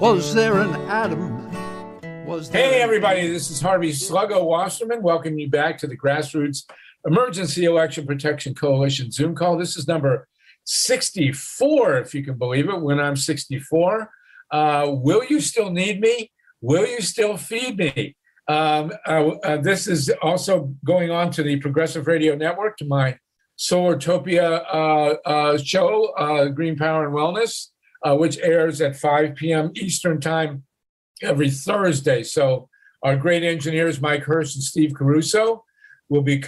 Was there an Adam? Hey, everybody, this is Harvey Sluggo Wasserman. Welcome you back to the Grassroots Emergency Election Protection Coalition Zoom call. This is number 64, if you can believe it, when I'm 64. Will you still need me? Will you still feed me? This is also going on to the Progressive Radio Network, to my Solartopia show, Green Power and Wellness, which airs at 5 p.m. Eastern Time every Thursday. So our great engineers, Mike Hirsch and Steve Caruso, will be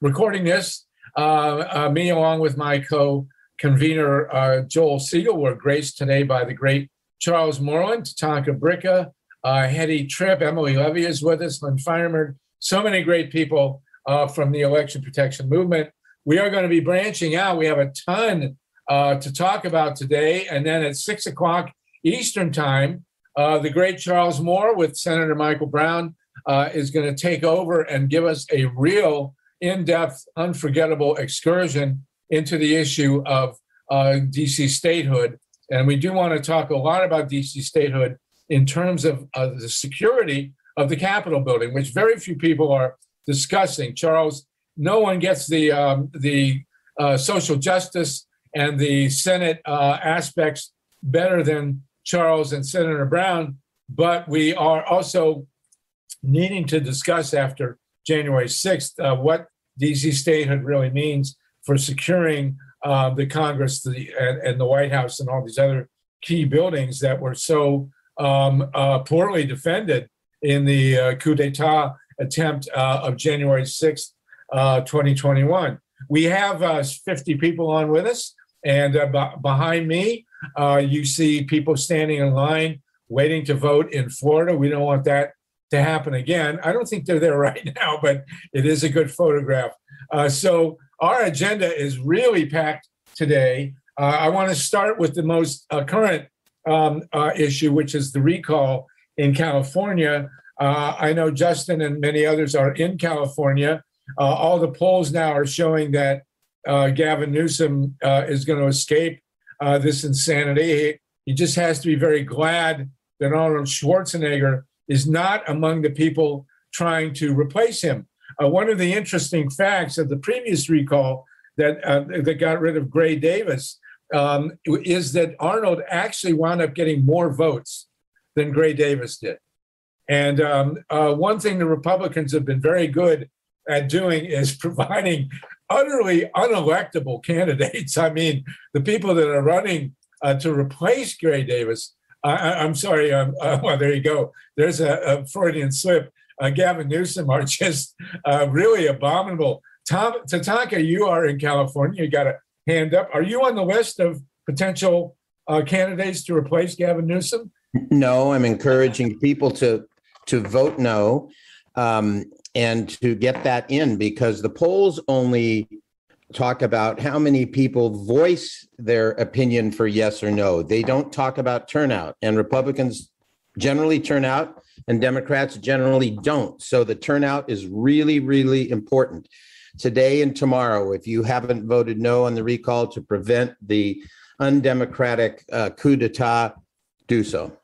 recording this. Me, along with my co-convener, Joel Siegel, we're graced today by the great Charles Moreland, Tatanka Bricka, Hetty Tripp, Emily Levy is with us, Lynn Fireman, so many great people from the election protection movement. We are going to be branching out. We have a ton to talk about today. And then at 6 o'clock Eastern Time, the great Charles Moore with Senator Michael Brown is going to take over and give us a real in-depth, unforgettable excursion into the issue of DC statehood. And we do want to talk a lot about DC statehood in terms of the security of the Capitol building, which very few people are discussing. Charles, no one gets the social justice and the Senate aspects better than Charles and Senator Brown, but we are also needing to discuss after January 6th what DC statehood really means for securing the Congress and the White House and all these other key buildings that were so poorly defended in the coup d'etat attempt of January 6th, 2021. We have 50 people on with us, and behind me, you see people standing in line waiting to vote in Florida. We don't want that to happen again. I don't think they're there right now, but it is a good photograph. So our agenda is really packed today. I want to start with the most current issue, which is the recall in California. I know Justin and many others are in California. All the polls now are showing that Gavin Newsom is going to escape this insanity. He just has to be very glad that Arnold Schwarzenegger is not among the people trying to replace him. One of the interesting facts of the previous recall that got rid of Gray Davis is that Arnold actually wound up getting more votes than Gray Davis did. And one thing the Republicans have been very good at doing is providing utterly unelectable candidates. I mean, the people that are running to replace Gray Davis, I'm sorry, well, there you go. There's a Freudian slip. Gavin Newsom are just really abominable. Tatanka, you are in California. You got a hand up. Are you on the list of potential candidates to replace Gavin Newsom? No, I'm encouraging people to vote no. And to get that in, because the polls only talk about how many people voice their opinion for yes or no. They don't talk about turnout, and Republicans generally turn out and Democrats generally don't. So the turnout is really, really important. Today and tomorrow, if you haven't voted no on the recall to prevent the undemocratic coup d'etat, do so.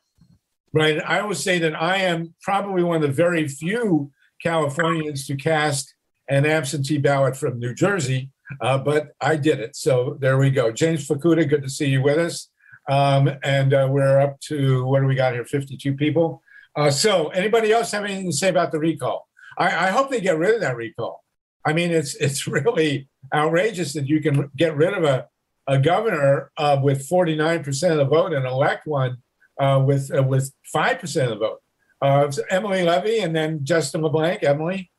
Right. I always say that I am probably one of the very few Californians to cast an absentee ballot from New Jersey, but I did it. So there we go. James Fukuda, good to see you with us. And we're up to, what do we got here, 52 people. So anybody else have anything to say about the recall? I hope they get rid of that recall. I mean, it's really outrageous that you can get rid of a governor with 49% of the vote and elect one with 5% of the vote. Emily Levy and then Justin LeBlanc. Emily?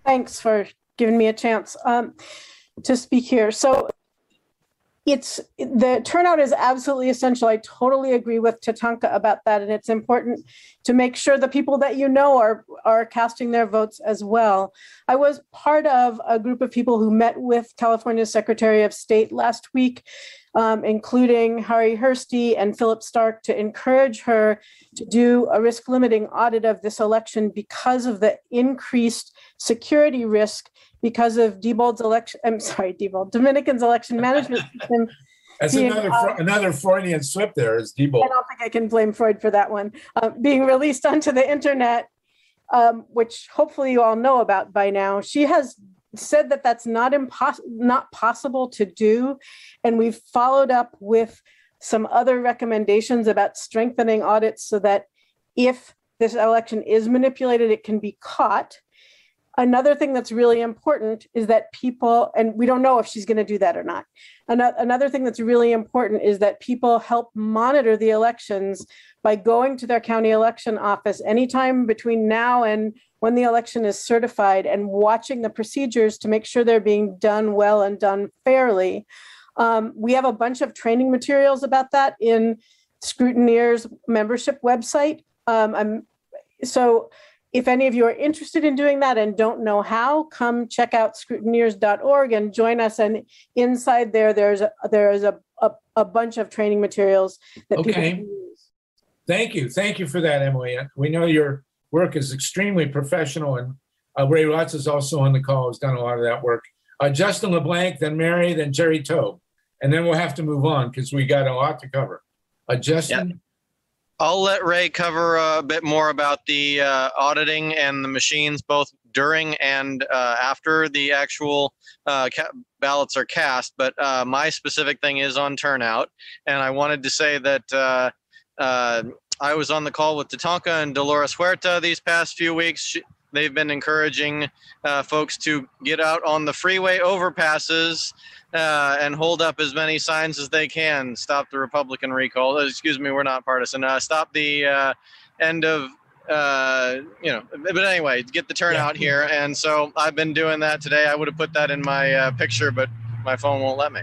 Thanks for giving me a chance to speak here. So the turnout is absolutely essential. I totally agree with Tatanka about that. And it's important to make sure the people that you know are casting their votes as well. I was part of a group of people who met with California's Secretary of State last week, including Harry Hursty and Philip Stark, to encourage her to do a risk limiting audit of this election because of the increased security risk because of Dominican's election management system That's being, another Freudian slip there is Diebold. I don't think I can blame Freud for that one. Being released onto the internet, which hopefully you all know about by now. She has said that that's not possible to do. And we've followed up with some other recommendations about strengthening audits so that if this election is manipulated, it can be caught. Another thing that's really important is that people, and we don't know if she's going to do that or not. Another thing that's really important is that people help monitor the elections by going to their county election office anytime between now and when the election is certified and watching the procedures to make sure they're being done well and done fairly. We have a bunch of training materials about that in Scrutineer's membership website. So if any of you are interested in doing that and don't know how, come check out scrutineers.org and join us. And inside there's a bunch of training materials that people can use. Thank you for that, Emily. We know your work is extremely professional, and Ray Lutz is also on the call, has done a lot of that work. Justin LeBlanc, then Mary, then Jerry Tobe, and then we'll have to move on because we got a lot to cover. Justin. Yep. I'll let Ray cover a bit more about the auditing and the machines, both during and after the actual ballots are cast. But my specific thing is on turnout. And I wanted to say that I was on the call with Tatanka and Dolores Huerta these past few weeks. They've been encouraging folks to get out on the freeway overpasses and hold up as many signs as they can. Stop the Republican recall. Excuse me, we're not partisan. Stop the end of, but anyway, get the turnout here. And so I've been doing that today. I would have put that in my picture, but my phone won't let me.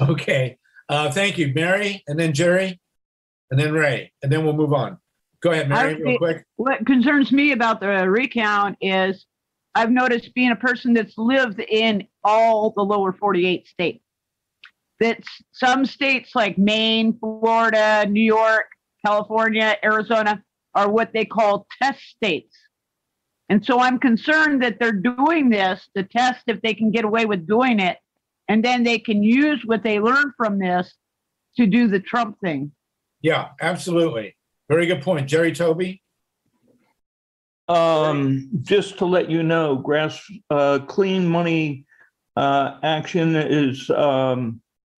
Okay. Thank you, Mary, and then Jerry, and then Ray, and then we'll move on. Go ahead, Mary, real quick. What concerns me about the recount is I've noticed, being a person that's lived in all the lower 48 states, that some states like Maine, Florida, New York, California, Arizona are what they call test states. And so I'm concerned that they're doing this to test if they can get away with doing it. And then they can use what they learned from this to do the Trump thing. Yeah, absolutely. Very good point. Jerry Toby? Just to let you know, Clean Money Action is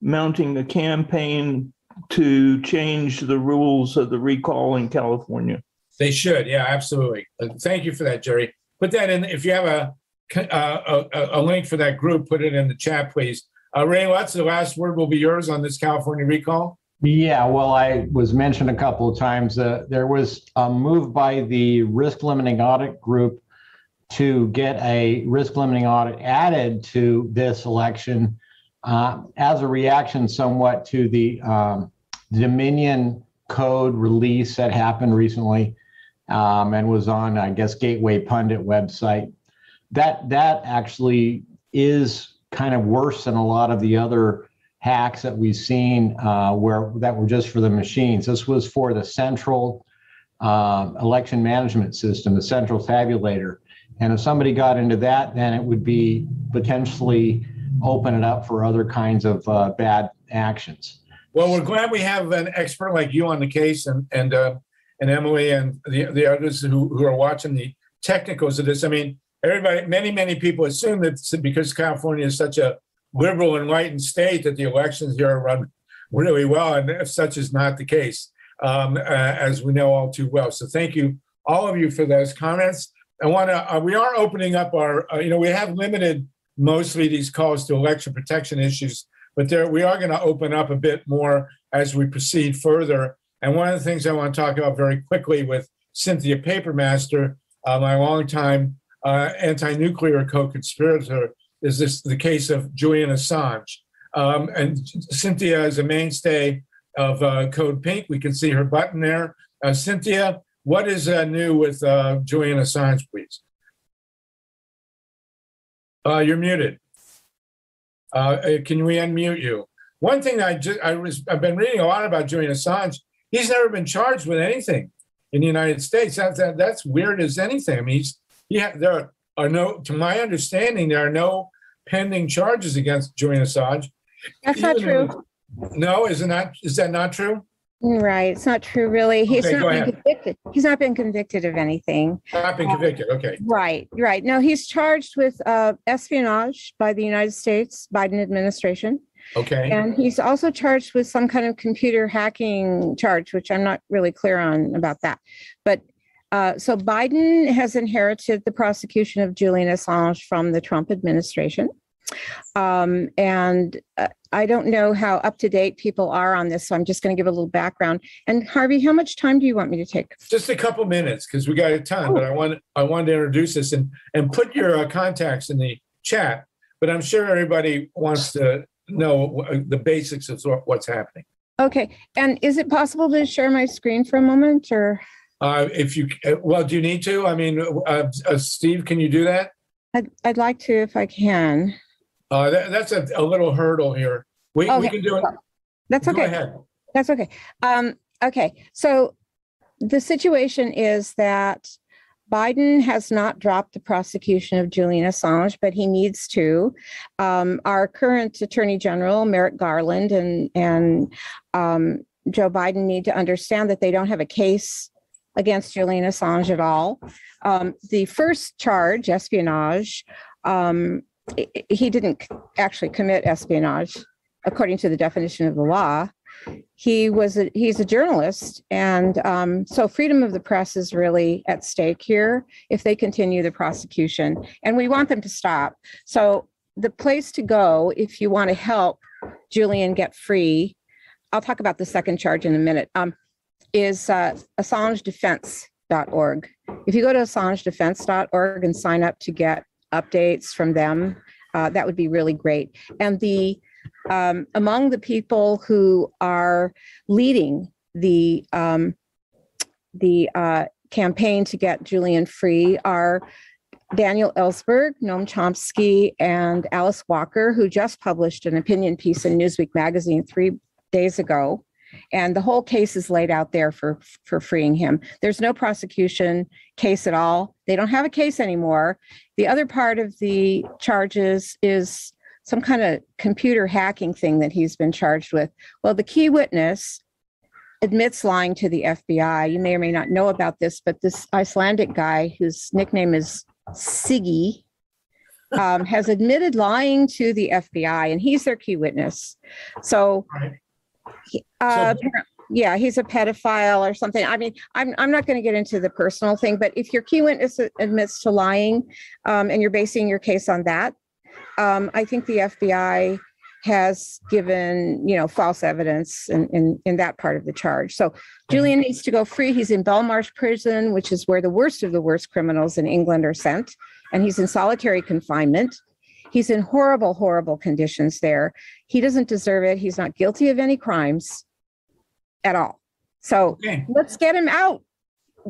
mounting a campaign to change the rules of the recall in California. They should. Yeah, absolutely. Thank you for that, Jerry. Put that in. If you have a link for that group, put it in the chat, please. Ray Lutz, the last word will be yours on this California recall. Yeah, well, I was mentioned a couple of times. There was a move by the risk limiting audit group to get a risk limiting audit added to this election as a reaction somewhat to the Dominion code release that happened recently and was on, I guess, Gateway Pundit website. That actually is kind of worse than a lot of the other hacks that we've seen that were just for the machines. This was for the central election management system, the central tabulator. And if somebody got into that, then it would be potentially open it up for other kinds of bad actions. Well, we're glad we have an expert like you on the case, and Emily and the others who are watching the technicals of this. I mean, everybody, many people assume that because California is such a liberal, enlightened state that the elections here are run really well, and such is not the case, as we know all too well. So thank you, all of you, for those comments. We are opening up our, we have limited mostly these calls to election protection issues, but we are going to open up a bit more as we proceed further. And one of the things I want to talk about very quickly with Cynthia Papermaster, my longtime anti-nuclear co-conspirator, is the case of Julian Assange. And Cynthia is a mainstay of Code Pink. We can see her button there. Cynthia, what is new with Julian Assange, please? You're muted. Can we unmute you? One thing I've been reading a lot about Julian Assange. He's never been charged with anything in the United States. That's weird as anything. I mean, there are no, to my understanding, there are no pending charges against Julian Assange. That's not true. No, is that not true? Right. It's not true, really. He's Okay, not go been ahead. convicted. He's not been convicted of anything. Not been convicted. Okay. Right. Right. No, he's charged with espionage by the United States Biden administration. Okay. And he's also charged with some kind of computer hacking charge, which I'm not really clear on about that. But so Biden has inherited the prosecution of Julian Assange from the Trump administration. And I don't know how up to date people are on this, so I'm just going to give a little background. And Harvey, how much time do you want me to take? Just a couple minutes because we got a ton, but I wanted to introduce this and put your contacts in the chat. But I'm sure everybody wants to know the basics of what's happening. Okay. And is it possible to share my screen for a moment, or? If you, well, do you need to? I mean, Steve, can you do that? I'd like to if I can. That's a little hurdle here. We can do it. That's okay. Go ahead. That's okay. Okay. So the situation is that Biden has not dropped the prosecution of Julian Assange, but he needs to. Our current Attorney General, Merrick Garland, and Joe Biden need to understand that they don't have a case against Julian Assange at all. The first charge, espionage, he didn't actually commit espionage according to the definition of the law. He's a journalist, and so freedom of the press is really at stake here if they continue the prosecution, and we want them to stop. So the place to go if you want to help Julian get free, I'll talk about the second charge in a minute, is AssangeDefense.org. If you go to AssangeDefense.org and sign up to get updates from them, that would be really great. And among the people who are leading the campaign to get Julian free are Daniel Ellsberg, Noam Chomsky, and Alice Walker, who just published an opinion piece in Newsweek magazine 3 days ago. And the whole case is laid out there for freeing him. There's no prosecution case at all. They don't have a case anymore. The other part of the charges is some kind of computer hacking thing that he's been charged with. Well, the key witness admits lying to the FBI. You may or may not know about this, but this Icelandic guy whose nickname is Siggy has admitted lying to the FBI, and he's their key witness. So, yeah, he's a pedophile or something. I mean, I'm not going to get into the personal thing, but if your key witness admits to lying, and you're basing your case on that, I think the FBI has given, false evidence in that part of the charge. So Julian needs to go free. He's in Belmarsh prison, which is where the worst of the worst criminals in England are sent, and he's in solitary confinement. He's in horrible, horrible conditions there. He doesn't deserve it. He's not guilty of any crimes at all. So let's get him out.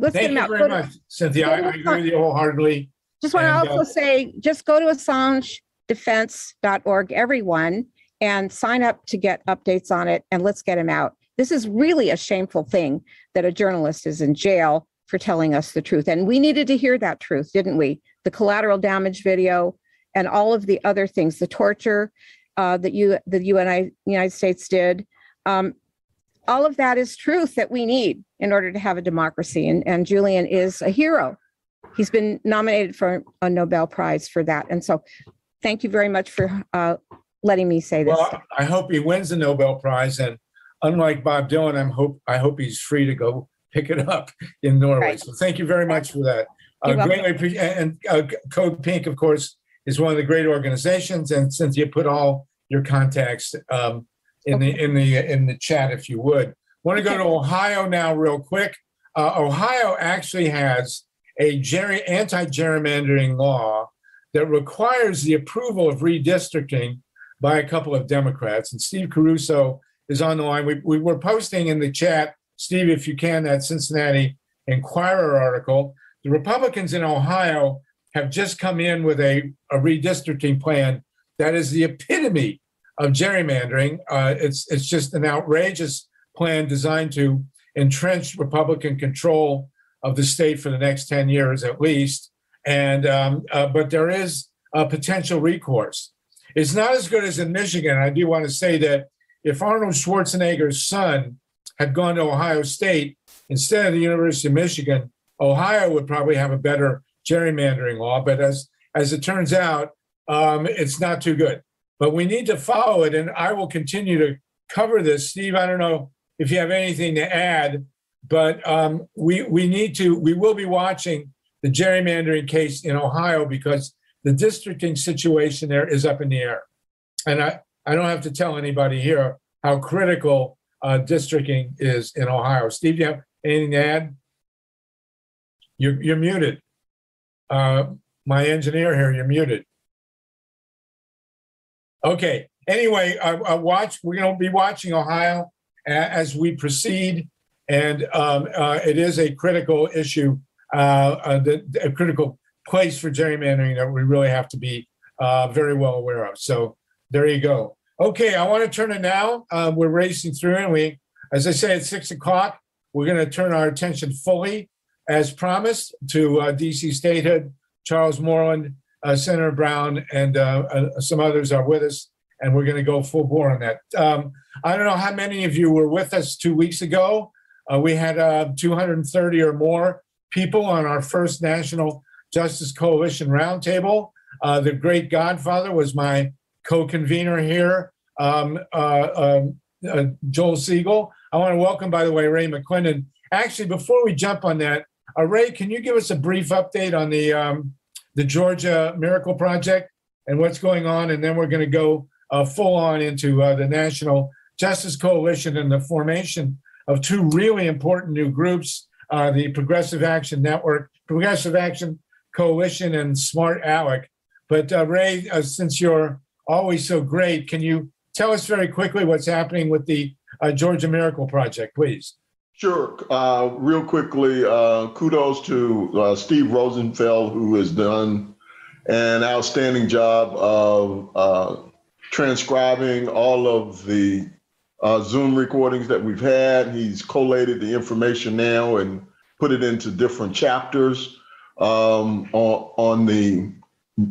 Thank you very much, Cynthia. I agree with you wholeheartedly. Just want to also say, just go to AssangeDefense.org, everyone, and sign up to get updates on it, and let's get him out. This is really a shameful thing that a journalist is in jail for telling us the truth. And we needed to hear that truth, didn't we? The collateral damage video and all of the other things, the torture that the United States did. All of that is truth that we need in order to have a democracy. And Julian is a hero. He's been nominated for a Nobel Prize for that. And so thank you very much for letting me say this. Well, I hope he wins the Nobel Prize. And unlike Bob Dylan, I hope he's free to go pick it up in Norway. Right. So thank you very much for that. Greatly appreciate. And Code Pink, of course, is one of the great organizations. And Cynthia, put all your contacts in the chat, if you would. Want to go to Ohio now real quick. Ohio actually has a anti-gerrymandering law that requires the approval of redistricting by a couple of Democrats. And Steve Caruso is on the line. We were posting in the chat, Steve, if you can, that Cincinnati Enquirer article. The Republicans in Ohio have just come in with a redistricting plan that is the epitome of gerrymandering. It's just an outrageous plan designed to entrench Republican control of the state for the next 10 years at least. And but there is a potential recourse. It's not as good as in Michigan. I do want to say that if Arnold Schwarzenegger's son had gone to Ohio State instead of the University of Michigan, Ohio would probably have a better gerrymandering law. But as it turns out, it's not too good. But we need to follow it, and I will continue to cover this. Steve, I don't know if you have anything to add, but we will be watching the gerrymandering case in Ohio because the districting situation there is up in the air. And I don't have to tell anybody here how critical districting is in Ohio. Steve, do you have anything to add? You're muted. My engineer here, you're muted. Okay. Anyway, we're going to be watching Ohio as we proceed, and it is a critical issue, a critical place for gerrymandering that we really have to be very well aware of. So there you go. Okay, I want to turn it now. We're racing through, and as I say, at 6 o'clock, we're going to turn our attention fully, as promised, to DC statehood. Charles Moreland, Senator Brown, and some others are with us, and we're going to go full bore on that. I don't know how many of you were with us 2 weeks ago. We had 230 or more people on our first National Justice Coalition Roundtable. The great godfather was my co-convener here, Joel Siegel. I want to welcome, by the way, Ray McClendon. Actually, before we jump on that, Ray, can you give us a brief update on the Georgia Miracle Project and what's going on? And then we're going to go full on into the National Justice Coalition and the formation of two really important new groups, the Progressive Action Network, Progressive Action Coalition, and SmartALEC. But Ray, since you're always so great, can you tell us very quickly what's happening with the Georgia Miracle Project, please? Sure. Real quickly, kudos to Steve Rosenfeld, who has done an outstanding job of transcribing all of the Zoom recordings that we've had. He's collated the information now and put it into different chapters on the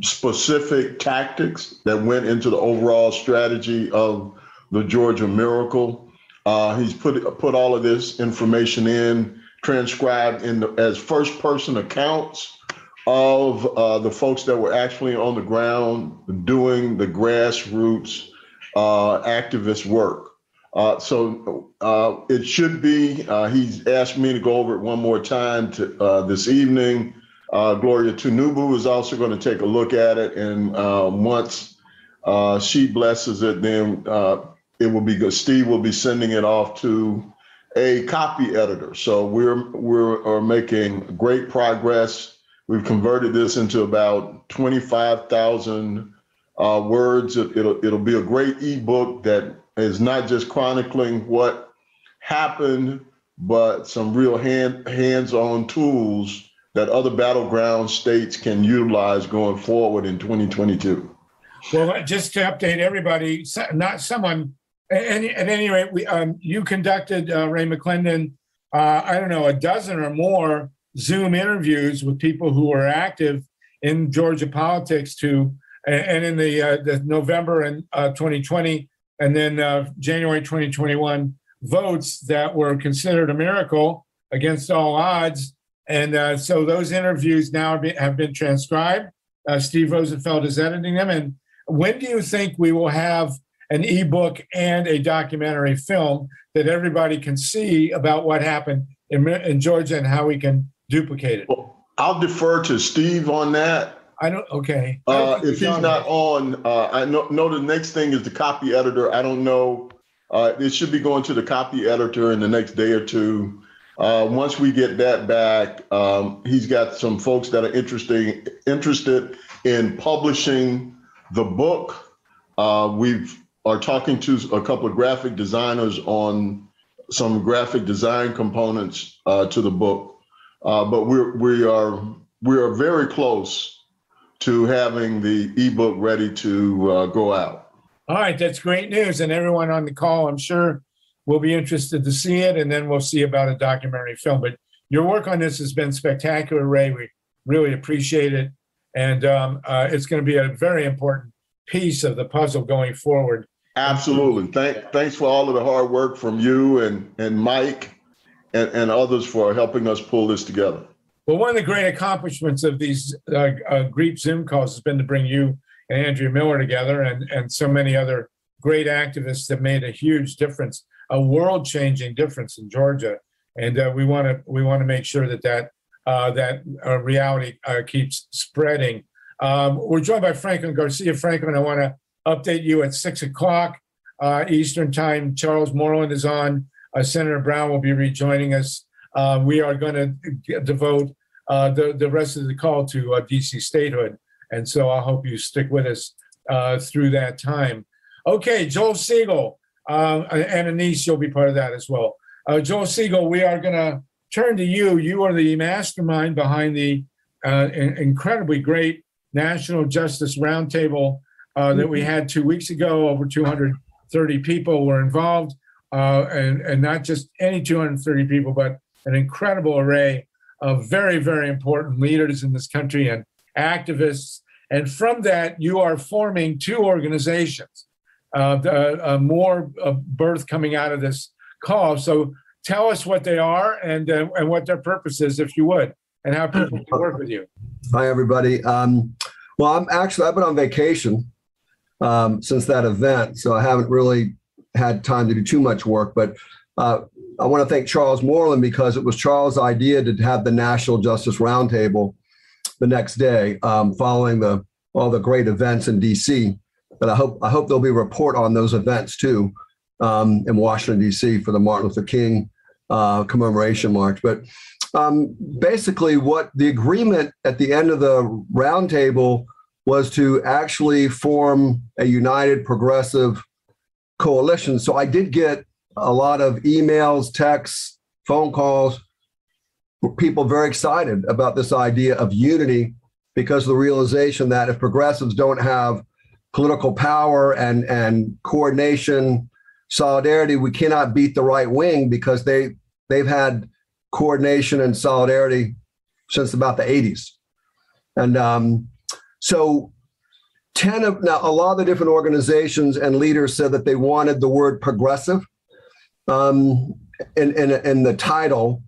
specific tactics that went into the overall strategy of the Georgia Miracle. He's put all of this information in, transcribed as first-person accounts of the folks that were actually on the ground doing the grassroots activist work. So it should be, he's asked me to go over it one more time this evening. Gloria Tunubu is also going to take a look at it, and once she blesses it, then it will be good. Steve will be sending it off to a copy editor. So we're making great progress. We've converted this into about 25,000 words. It'll be a great ebook that is not just chronicling what happened, but some real hands-on tools that other battleground states can utilize going forward in 2022. Well, just to update everybody, not someone. At any rate, you conducted, Ray McClendon, I don't know, a dozen or more Zoom interviews with people who are active in Georgia politics and in the November and 2020 and then January 2021 votes that were considered a miracle against all odds. And so those interviews now have been transcribed. Steve Rosenfeld is editing them. And when do you think we will have an ebook and a documentary film that everybody can see about what happened in Georgia and how we can duplicate it? Well, I'll defer to Steve on that. Okay. If he's not on, I know the next thing is the copy editor. I don't know. It should be going to the copy editor in the next day or two. Once we get that back, he's got some folks that are interested in publishing the book. We are talking to a couple of graphic designers on some graphic design components to the book, but we are very close to having the ebook ready to go out. All right, that's great news, and everyone on the call, I'm sure, will be interested to see it, and then we'll see about a documentary film. But your work on this has been spectacular, Ray. We really appreciate it, and it's going to be a very important piece of the puzzle going forward. Absolutely. Thanks for all of the hard work from you and Mike and others for helping us pull this together. Well, one of the great accomplishments of these Greek Zoom calls has been to bring you and Andrea Miller together and so many other great activists that made a huge difference, a world-changing difference in Georgia. And we want to make sure that reality keeps spreading. We're joined by Franklin Garcia. Franklin, I want to update you at 6 o'clock Eastern time. Charles Moreland is on. Senator Brown will be rejoining us. We are going to devote the rest of the call to DC statehood. And so I hope you stick with us through that time. Okay, Joel Siegel, and Anise, you'll be part of that as well. Joel Siegel, we are going to turn to you. You are the mastermind behind the incredibly great National Justice Roundtable that we had 2 weeks ago. Over 230 people were involved, and not just any 230 people, but an incredible array of very, very important leaders in this country and activists. And from that, you are forming two organizations. More birth coming out of this call. So tell us what they are and what their purpose is, if you would, and how people can work with you. Hi, everybody. Well, I've been on vacation since that event, so I haven't really had time to do too much work. But I want to thank Charles Moreland, because it was Charles' idea to have the National Justice Roundtable the next day, following all the great events in D.C. But I hope there'll be a report on those events too in Washington, D.C. for the Martin Luther King commemoration march. But basically, what the agreement at the end of the roundtable was to actually form a united progressive coalition. So I did get a lot of emails, texts, phone calls, people very excited about this idea of unity, because of the realization that if progressives don't have political power and coordination, solidarity, we cannot beat the right wing, because they've had coordination and solidarity since about the 80s. And so a lot of the different organizations and leaders said that they wanted the word progressive in the title.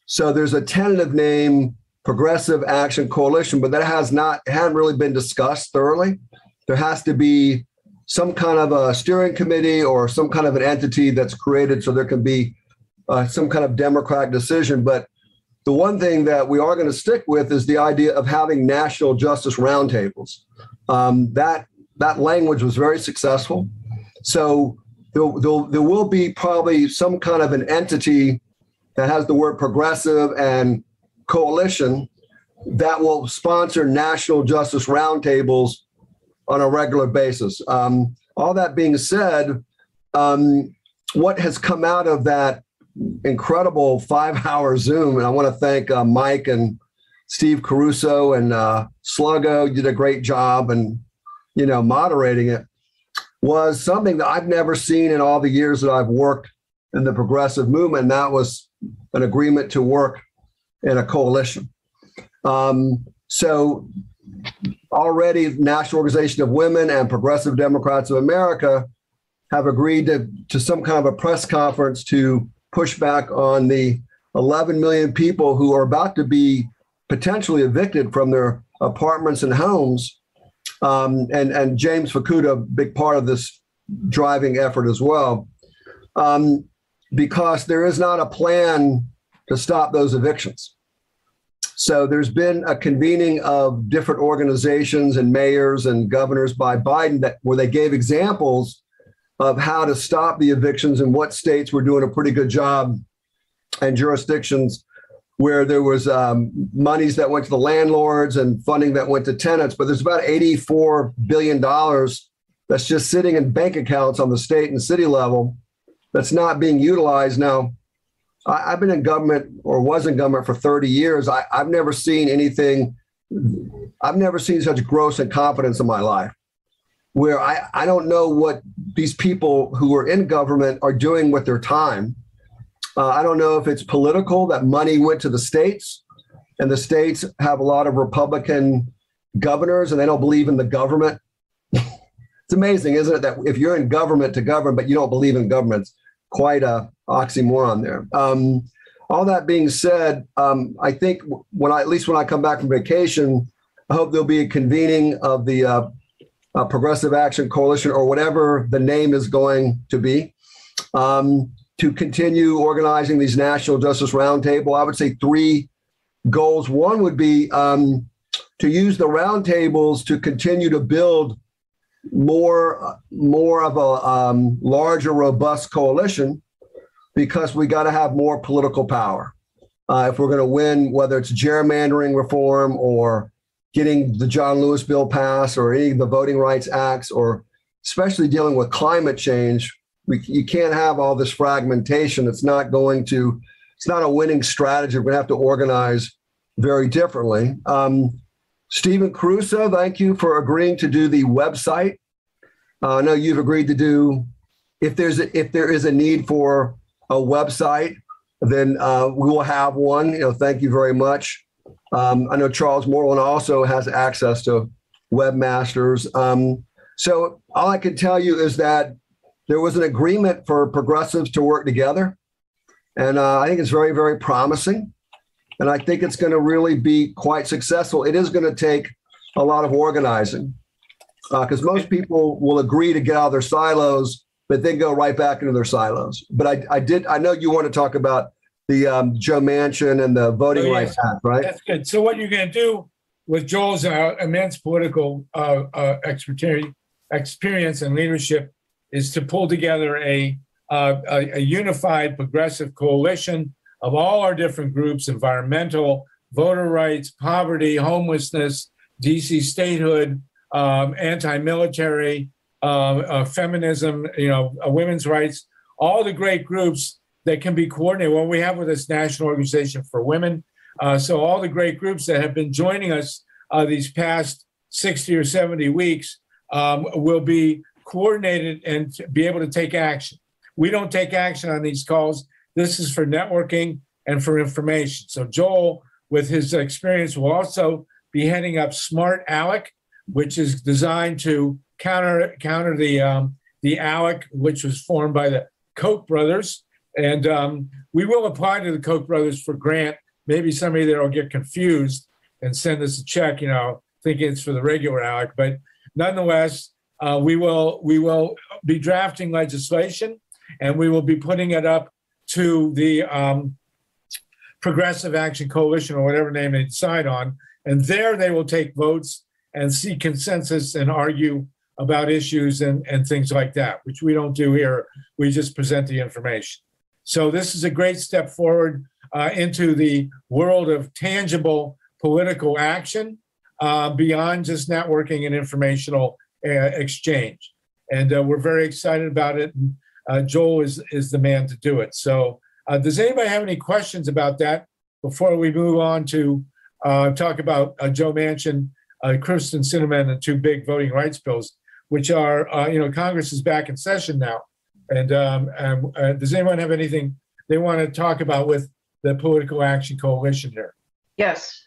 So there's a tentative name, Progressive Action Coalition, but that hadn't really been discussed thoroughly. There has to be some kind of a steering committee or some kind of an entity that's created so there can be some kind of democratic decision. But the one thing that we are going to stick with is the idea of having national justice roundtables. That language was very successful. So there will be probably some kind of an entity that has the word progressive and coalition that will sponsor national justice roundtables on a regular basis. All that being said, what has come out of that incredible 5-hour Zoom, and I want to thank Mike and Steve Caruso and Sluggo, you did a great job and moderating it, was something that I've never seen in all the years that I've worked in the progressive movement. And that was an agreement to work in a coalition. So already National Organization of Women and Progressive Democrats of America have agreed to some kind of a press conference to push back on the 11 million people who are about to be potentially evicted from their apartments and homes. And James Fukuda, a big part of this driving effort as well, because there is not a plan to stop those evictions. So there's been a convening of different organizations and mayors and governors by Biden where they gave examples of how to stop the evictions and what states were doing a pretty good job, and jurisdictions where there was monies that went to the landlords and funding that went to tenants. But there's about $84 billion that's just sitting in bank accounts on the state and city level that's not being utilized. Now, I've been in government or was in government for 30 years. I've never seen anything. I've never seen such gross incompetence in my life, where I don't know what these people who are in government are doing with their time. I don't know if it's political, that money went to the states and the states have a lot of Republican governors and they don't believe in the government. It's amazing, isn't it, that if you're in government to govern, but you don't believe in government, it's quite a oxymoron there. All that being said, I think at least when I come back from vacation, I hope there'll be a convening of the Progressive Action Coalition, or whatever the name is going to be, to continue organizing these National Justice Roundtable. I would say 3 goals. One would be to use the roundtables to continue to build more of a larger, robust coalition, because we got to have more political power if we're going to win, whether it's gerrymandering reform or getting the John Lewis bill passed or any of the voting rights acts, or especially dealing with climate change. You can't have all this fragmentation. It's not a winning strategy. We're going to have to organize very differently. Stephen Caruso, thank you for agreeing to do the website. I know you've agreed to do, if there is a need for a website, then we will have one. Thank you very much. I know Charles Moreland also has access to webmasters. So all I can tell you is that there was an agreement for progressives to work together. And I think it's very, very promising. And I think it's going to really be quite successful. It is going to take a lot of organizing, because most people will agree to get out of their silos, but then go right back into their silos. But I know you want to talk about the Joe Manchin and the Voting Rights Act, right? That's good. So what you're going to do with Joel's immense political experience and leadership is to pull together a unified progressive coalition of all our different groups: environmental, voter rights, poverty, homelessness, DC statehood, anti-military, feminism, women's rights, all the great groups that can be coordinated. Well, we have with us National Organization for Women. So all the great groups that have been joining us these past 60 or 70 weeks will be coordinated and be able to take action. We don't take action on these calls. This is for networking and for information. So Joel, with his experience, will also be heading up SmartALEC, which is designed to counter the ALEC, which was formed by the Koch brothers. And we will apply to the Koch brothers for grant. Maybe somebody there will get confused and send us a check, thinking it's for the regular ALEC. But nonetheless, we will be drafting legislation, and we will be putting it up to the Progressive Action Coalition, or whatever name they decide on. And there they will take votes and seek consensus and argue about issues and things like that, which we don't do here. We just present the information. So this is a great step forward into the world of tangible political action beyond just networking and informational exchange. And we're very excited about it. And Joel is the man to do it. So does anybody have any questions about that before we move on to talk about Joe Manchin, Kyrsten Sinema, and the 2 big voting rights bills, which are, Congress is back in session now. And does anyone have anything they want to talk about with the Political Action Coalition here? Yes.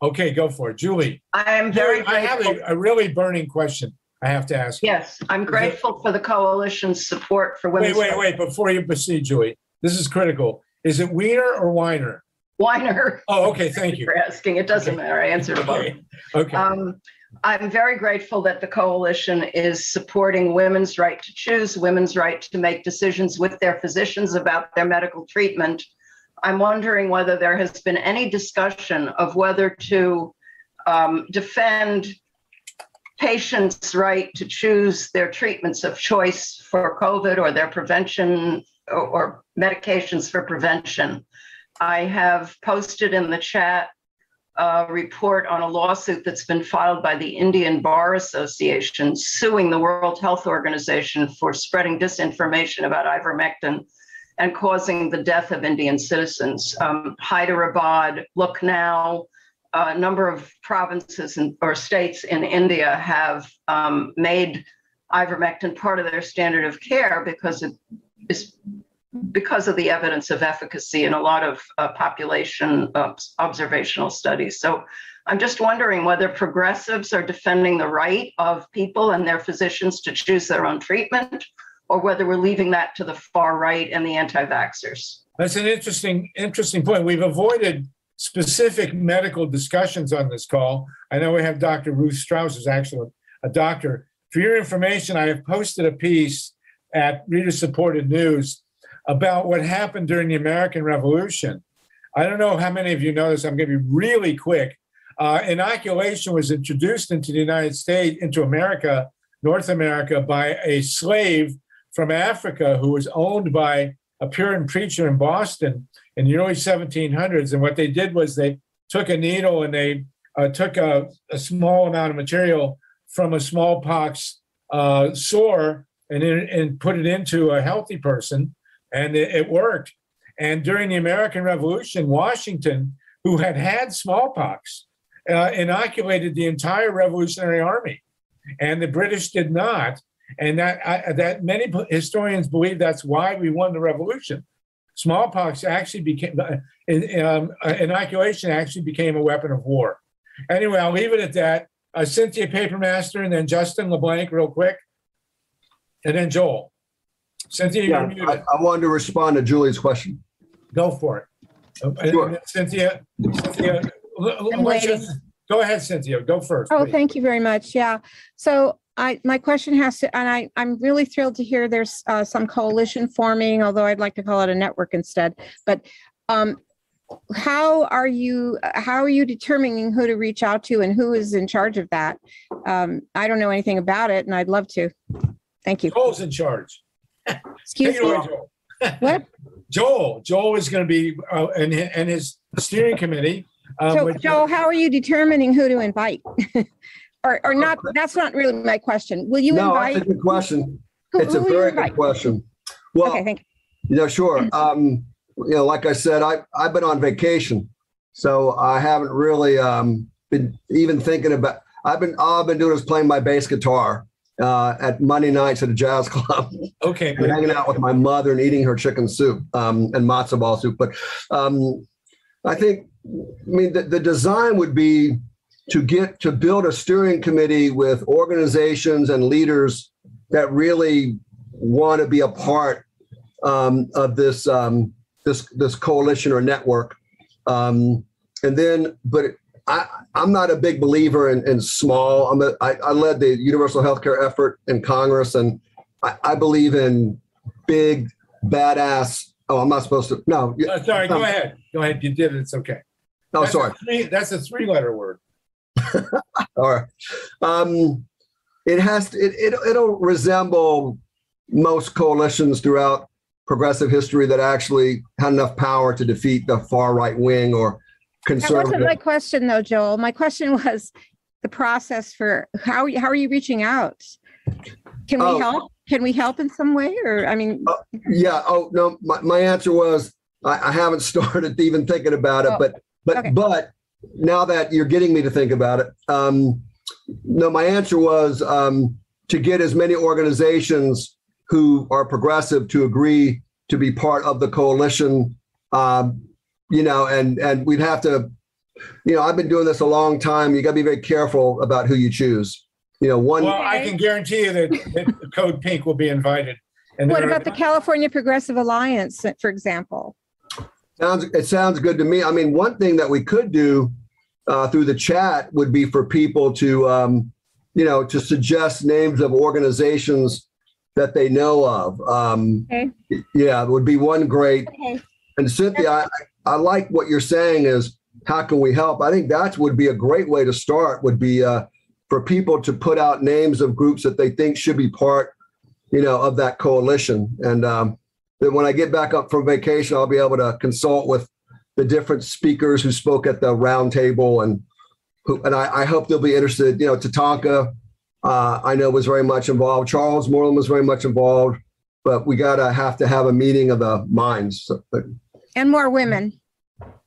Okay, go for it. Julie. I am very grateful. I have a really burning question I have to ask you. Yes, I'm grateful for the coalition's support for women's rights. Wait. Before you proceed, Julie, this is critical. Is it Wiener or Weiner? Weiner. Oh, okay. Thank you for asking. It doesn't matter. I answered both. Okay. I'm very grateful that the coalition is supporting women's right to choose, women's right to make decisions with their physicians about their medical treatment. I'm wondering whether there has been any discussion of whether to defend patients' right to choose their treatments of choice for COVID or their prevention or medications for prevention. I have posted in the chat a report on a lawsuit that's been filed by the Indian Bar Association suing the World Health Organization for spreading disinformation about ivermectin and causing the death of Indian citizens. Hyderabad, Lucknow, a number of provinces or states in India have made ivermectin part of their standard of care because of the evidence of efficacy in a lot of population observational studies. So I'm just wondering whether progressives are defending the right of people and their physicians to choose their own treatment, or whether we're leaving that to the far right and the anti-vaxxers. That's an interesting point. We've avoided specific medical discussions on this call. I know we have Dr. Ruth Strauss, who's actually a doctor. For your information, I have posted a piece at Reader Supported News about what happened during the American Revolution. I don't know how many of you know this. I'm going to be really quick. Inoculation was introduced into the United States, into America, North America, by a slave from Africa who was owned by a Puritan preacher in Boston in the early 1700s. And what they did was they took a needle and they took a small amount of material from a smallpox sore and put it into a healthy person, and it worked. And during the American Revolution, Washington, who had smallpox, inoculated the entire Revolutionary Army, and the British did not. And that many historians believe that's why we won the revolution. Smallpox actually became, inoculation actually became a weapon of war. Anyway, I'll leave it at that. Cynthia Papermaster, and then Justin LeBlanc real quick, and then Joel. Cynthia, you're muted. I wanted to respond to Julie's question. Go for it. Sure. Cynthia, go ahead, Cynthia. Go first. Oh, please. thank you very much. Yeah. So my question has to, and I'm really thrilled to hear there's some coalition forming, although I'd like to call it a network instead. But how are you determining who to reach out to and who is in charge of that? I don't know anything about it, and I'd love to. Thank you. Joel's in charge. Excuse me. Joel. What? Joel is going to be and his steering committee. So, Joel, how are you determining who to invite? or not? That's not really my question. Will you invite? No, that's a good question. It's a very good question. Well, okay, thank you. Sure. Like I said, I've been on vacation, so I haven't really been even thinking about. All I've been doing is playing my bass guitar at Monday nights at a jazz club. Okay. And hanging out with my mother and eating her chicken soup and matzo ball soup. But I think, the design would be to build a steering committee with organizations and leaders that really want to be a part of this coalition or network. I'm not a big believer in small. I led the universal healthcare effort in Congress, and I believe in big, badass. Oh, I'm not supposed to. No. Sorry. Go ahead. Go ahead. You did it. It's okay. Oh, sorry. That's a 3-letter word. All right. It'll resemble most coalitions throughout progressive history that actually had enough power to defeat the far right wing or conservative. That wasn't my question, though, Joel. My question was the process for how are you reaching out? Can we help? Can we help in some way? Or yeah. Oh no. My answer was I haven't started even thinking about it, but now that you're getting me to think about it, no. My answer was to get as many organizations who are progressive to agree to be part of the coalition. And we'd have to, I've been doing this a long time. You got to be very careful about who you choose. Well, I can guarantee you that Code Pink will be invited. And what about the California Progressive Alliance, for example? It sounds good to me. One thing that we could do through the chat would be for people to, to suggest names of organizations that they know of. Okay. Yeah, it would be one great. Okay. And Cynthia, I like what you're saying is, how can we help? I think that would be a great way to start, would be for people to put out names of groups that they think should be part, of that coalition. And then when I get back up from vacation, I'll be able to consult with the different speakers who spoke at the round table, and I hope they'll be interested. Tatanka, I know, was very much involved. Charles Moreland was very much involved, but we have to have a meeting of the minds. And more women.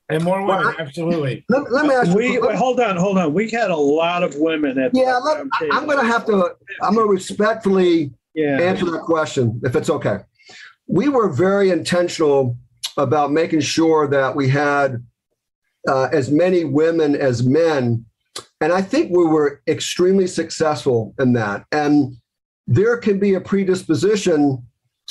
And more women, absolutely. Let me ask you. Hold on. We had a lot of women at I'm going to respectfully answer that question, if it's okay. We were very intentional about making sure that we had as many women as men And I think we were extremely successful in that. And there can be a predisposition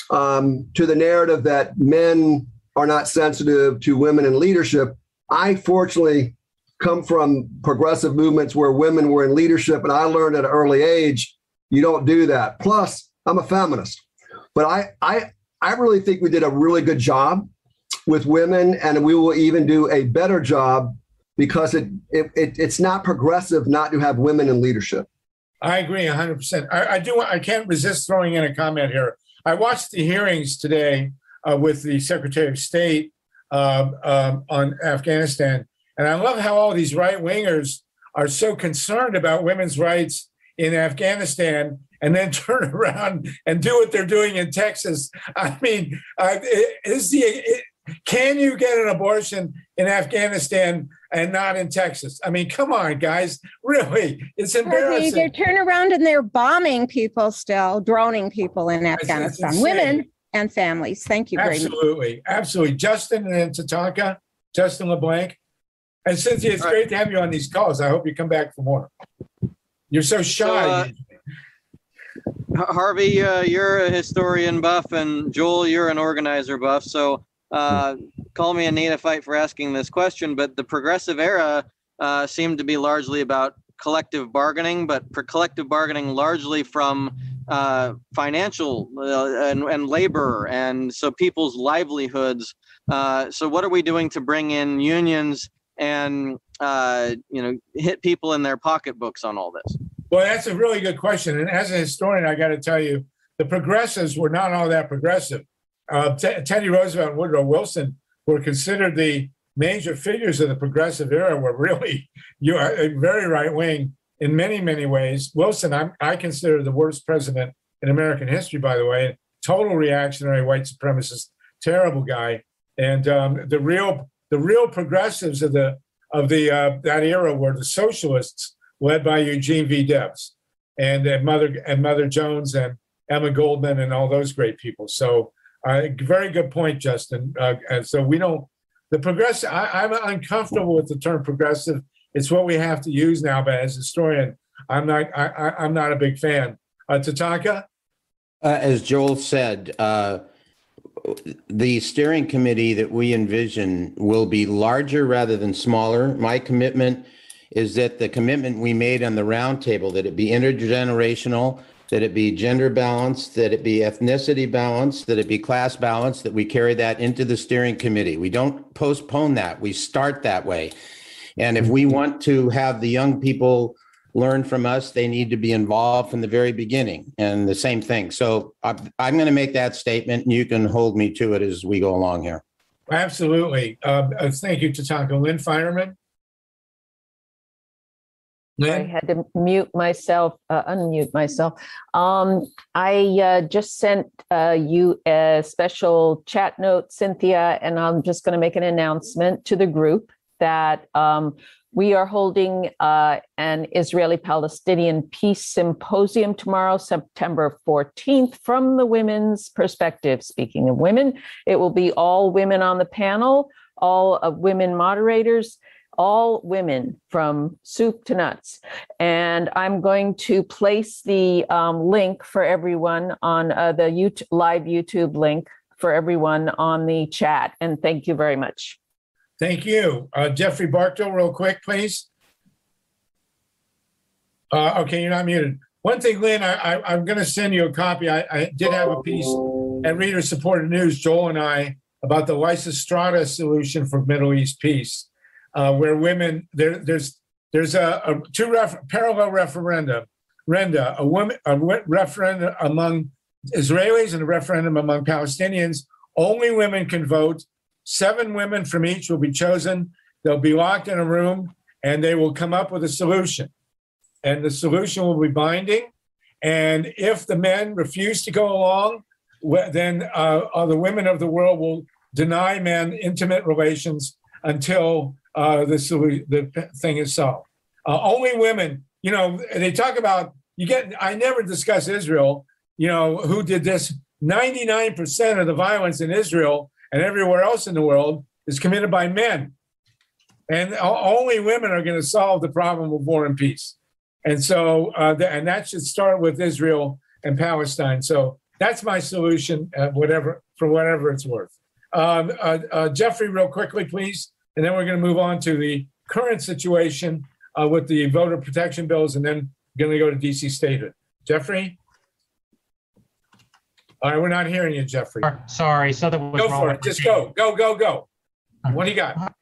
to the narrative that men are not sensitive to women in leadership. I fortunately come from progressive movements where women were in leadership, and I learned at an early age, you don't do that. Plus, I'm a feminist. But I really think we did a really good job with women, and we will even do a better job because it's not progressive not to have women in leadership. I agree 100%. I can't resist throwing in a comment here. I watched the hearings today with the Secretary of State on Afghanistan, and I love how all these right-wingers are so concerned about women's rights in Afghanistan and then turn around and do what they're doing in Texas. I mean, can you get an abortion in Afghanistan and not in Texas? I mean, come on, guys. Really, it's embarrassing. They turn around and they're bombing people still, droning people in Afghanistan, women and families. Thank you very much. Absolutely. Absolutely. Justin and then Tatanka, Justin LeBlanc. And Cynthia, it's great to have you on these calls. I hope you come back for more. You're so shy. Harvey, you're a historian buff, and Joel, you're an organizer buff. So call me a neophyte for asking this question, but the progressive era seemed to be largely about collective bargaining, but for collective bargaining largely from financial and labor, and so people's livelihoods. So what are we doing to bring in unions and hit people in their pocketbooks on all this? Well, that's a really good question. And as a historian, I got to tell you, the progressives were not all that progressive. Teddy Roosevelt and Woodrow Wilson were considered the major figures of the progressive era, were really very right-wing in many, many ways. Wilson, I consider the worst president in American history, by the way, total reactionary, white supremacist, terrible guy. And the real progressives of that era were the socialists, led by Eugene V. Debs and Mother Jones and Emma Goldman and all those great people. So very good point, Justin. And so we don't, the progressive, I'm uncomfortable with the term progressive. It's what we have to use now, but as a historian, I'm not a big fan. Tatanka? As Joel said, the steering committee that we envision will be larger rather than smaller. My commitment is that the commitment we made on the roundtable, that it be intergenerational, that it be gender balanced, that it be ethnicity balanced, that it be class balanced, that we carry that into the steering committee. We don't postpone that. We start that way. And if we want to have the young people learn from us, they need to be involved from the very beginning, and the same thing. So I'm going to make that statement, and you can hold me to it as we go along here. Absolutely. Thank you, Tatanka. Lynn Fireman? I had to unmute myself. I just sent you a special chat note, Cynthia, and I'm just going to make an announcement to the group that we are holding an Israeli-Palestinian peace symposium tomorrow, September 14th, from the women's perspective. Speaking of women, it will be all women on the panel, all women moderators, all women from soup to nuts. And I'm going to place the link for everyone on the live YouTube link for everyone on the chat. And thank you very much. Thank you. Jeffrey Barkdale, real quick, please. Okay, you're not muted. One thing, Lynn, I'm going to send you a copy. I did have a piece at Reader Supported News, Joel and I, about the Lysistrata solution for Middle East peace. Where women, there's two parallel referenda, a referendum among Israelis and a referendum among Palestinians. Only women can vote. 7 women from each will be chosen. They'll be locked in a room, and they will come up with a solution. And the solution will be binding. And if the men refuse to go along, then the women of the world will deny men intimate relations until the thing is solved. Only women, they talk about, I never discuss Israel, who did this. 99% of the violence in Israel and everywhere else in the world is committed by men. And only women are going to solve the problem of war and peace. And so, and that should start with Israel and Palestine. So that's my solution, whatever it's worth. Jeffrey, real quickly, please. And then we're going to move on to the current situation with the voter protection bills, and then we're going to go to DC statehood. Jeffrey? All right, we're not hearing you, Jeffrey. Sorry, so that was go wrong. For it. Just go. What do you got?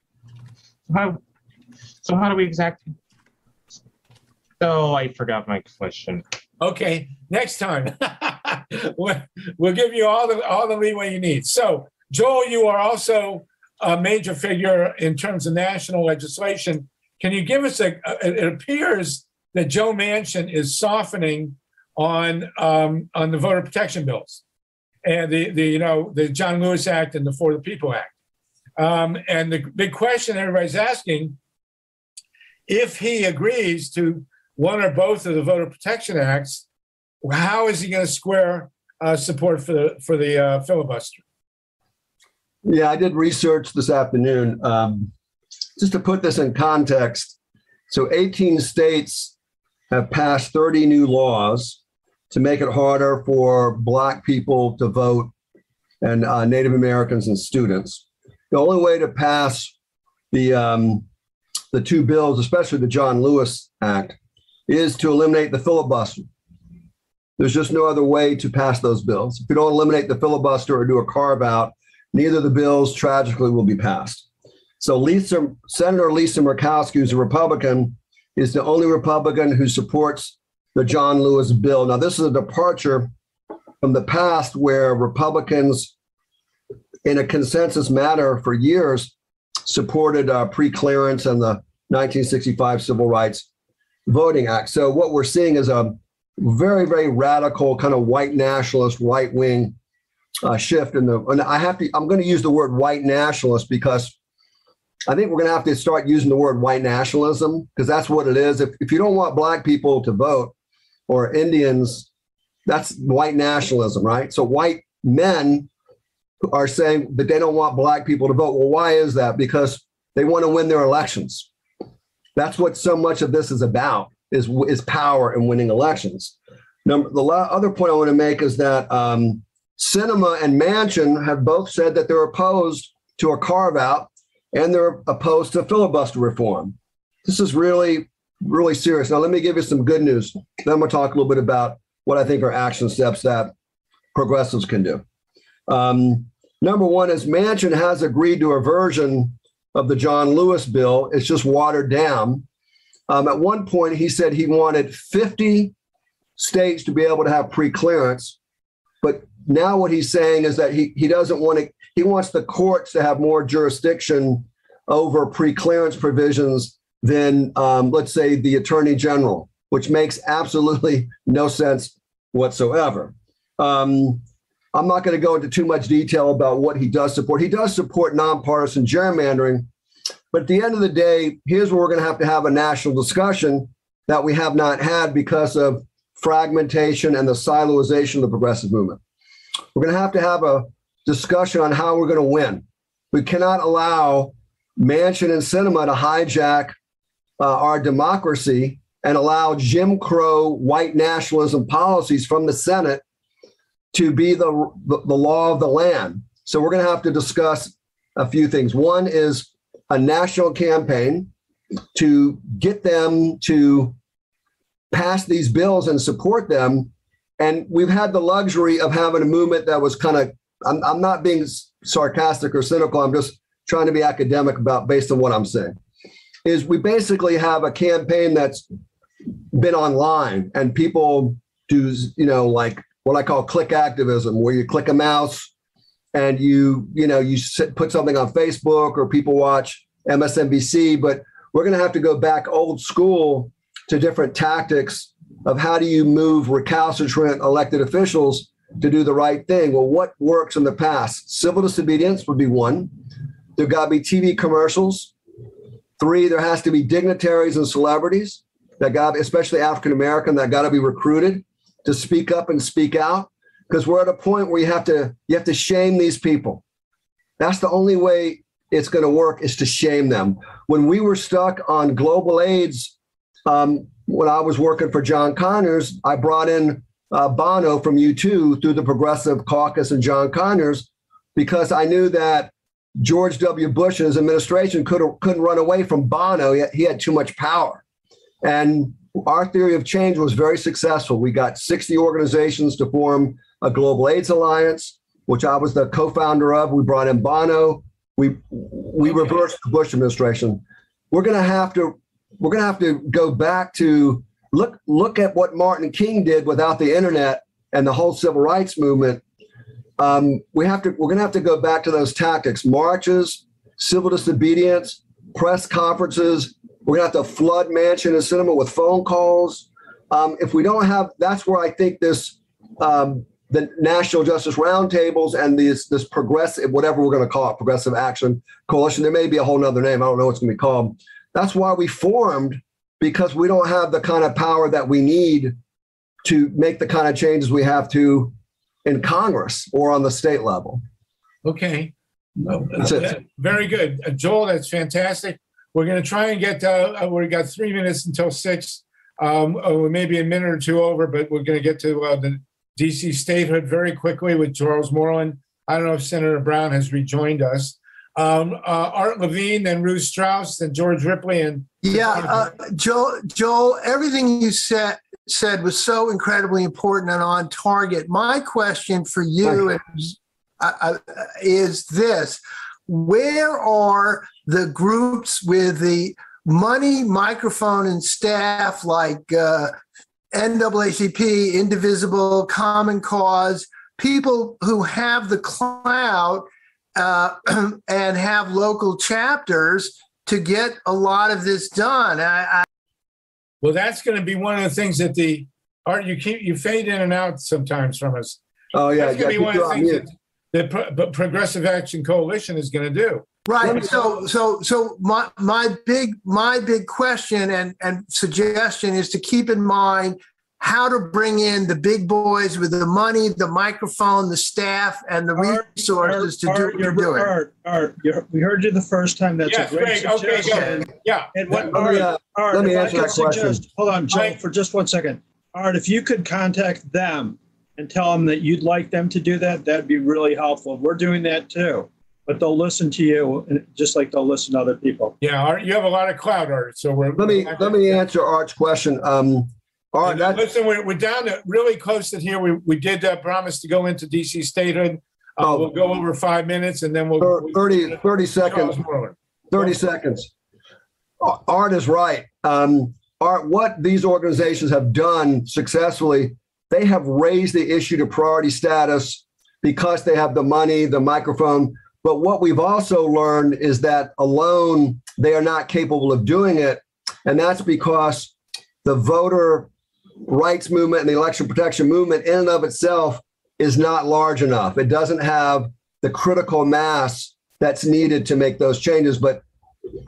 So how do we exactly? Oh, I forgot my question. Okay, next time we'll give you all the leeway you need. So, Joel, you are also a major figure in terms of national legislation. Can you give us it appears that Joe Manchin is softening on the voter protection bills and the John Lewis Act and the For the People Act. And the big question everybody's asking, if he agrees to one or both of the voter protection acts, how is he going to square support for the filibuster? Yeah, I did research this afternoon. Just to put this in context, so 18 states have passed 30 new laws to make it harder for Black people to vote and Native Americans and students. The only way to pass the two bills, especially the John Lewis Act, is to eliminate the filibuster. There's just no other way to pass those bills. If you don't eliminate the filibuster or do a carve out, neither of the bills tragically will be passed. So Senator Lisa Murkowski, who's a Republican, is the only Republican who supports the John Lewis bill. Now, this is a departure from the past where Republicans, in a consensus manner for years, supported pre-clearance and the 1965 Civil Rights Voting Act. So what we're seeing is a very, very radical kind of white nationalist, right-wing shift in the, and I'm going to use the word white nationalist because I think we're going to have to start using the word white nationalism because that's what it is. If you don't want Black people to vote or Indians, that's white nationalism, right? So white men are saying that they don't want Black people to vote. Well, why is that? Because they want to win their elections. That's what so much of this is about, is power and winning elections. Now, the other point I want to make is that Sinema and Manchin have both said that they're opposed to a carve-out and they're opposed to filibuster reform. This is really, really serious. Now, let me give you some good news. Then we'll talk a little bit about what I think are action steps that progressives can do. Number one is Manchin has agreed to a version of the John Lewis bill. It's just watered down. At one point, he said he wanted 50 states to be able to have pre-clearance. But now what he's saying is that he doesn't want to, he wants the courts to have more jurisdiction over pre-clearance provisions than, let's say, the Attorney General, which makes absolutely no sense whatsoever. I'm not going to go into too much detail about what he does support. He does support nonpartisan gerrymandering. But at the end of the day, here's where we're going to have a national discussion that we have not had because of fragmentation and the siloization of the progressive movement. We're going to have a discussion on how we're going to win. We cannot allow Manchin and Sinema to hijack our democracy and allow Jim Crow white nationalism policies from the Senate to be the law of the land. So we're going to have to discuss a few things. One is a national campaign to get them to pass these bills and support them. And we've had the luxury of having a movement that was kind of, I'm not being sarcastic or cynical, I'm just trying to be academic based on what I'm saying, is we basically have a campaign that's been online and people do, like what I call click activism, where you click a mouse and you put something on Facebook or people watch MSNBC, but we're going to have to go back old school to different tactics of how do you move recalcitrant elected officials to do the right thing. Well, what works in the past? Civil disobedience would be one. There got to be TV commercials. 3, there has to be dignitaries and celebrities that got, especially African-American, that got to be recruited to speak up and speak out, because we're at a point where you have to shame these people. That's the only way it's going to work is to shame them. When we were stuck on global AIDS, when I was working for John Conyers, I brought in Bono from U2 through the Progressive Caucus and John Conyers, because I knew that George W. Bush and his administration couldn't run away from Bono. He had too much power. And our theory of change was very successful. We got 60 organizations to form a Global AIDS Alliance, which I was the co-founder of. We brought in Bono. We reversed the Bush administration. We're going to have to go back to look at what Martin King did without the internet and the whole civil rights movement. We're going to have to go back to those tactics: marches, civil disobedience, press conferences. We're going to have to flood Manchin and Sinema with phone calls. If we don't have, that's where I think this, the National Justice Roundtables and this progressive, whatever we're going to call it, Progressive Action Coalition. There may be a whole nother name. I don't know what it's going to be called. That's why we formed, because we don't have the kind of power that we need to make the kind of changes we have to in Congress or on the state level. Okay. That's it. Very good. Joel, that's fantastic. We're going to try and get, we've got 3 minutes until 6, maybe a minute or two over, but we're going to get to the DC statehood very quickly with Charles Moreland. I don't know if Senator Brown has rejoined us. Art Levine, then Ruth Strauss, then George Ripley. And Joel, everything you said was so incredibly important and on target. My question for you is this: where are the groups with the money, microphone, and staff like NAACP, Indivisible, Common Cause, people who have the clout and have local chapters to get a lot of this done? Well, that's going to be one of the things that Art, you fade in and out sometimes from us. Oh yeah, that's going to be one of the things that the Progressive Action Coalition is going to do. Right. So my big question and suggestion is to keep in mind how to bring in the big boys with the money, the microphone, the staff, and the resources to do what you're doing. Art, we heard you the first time. That's a great suggestion. Okay, yeah. And let me answer that question. Hold on, Joe, for just 1 second. Art, if you could contact them and tell them that you'd like them to do that, that'd be really helpful. We're doing that too. But they'll listen to you just like they'll listen to other people. Yeah, Art, you have a lot of clout, Art. So let me answer Art's question. Art, listen, we're down to really close to here. We did promise to go into DC statehood. We'll go over 5 minutes and then we'll 30 seconds. 30 seconds. Art is right. Art, what these organizations have done successfully, they have raised the issue to priority status because they have the money, the microphone. But what we've also learned is that alone, they are not capable of doing it. And that's because the voter rights movement and the election protection movement in and of itself is not large enough. It doesn't have the critical mass that's needed to make those changes. But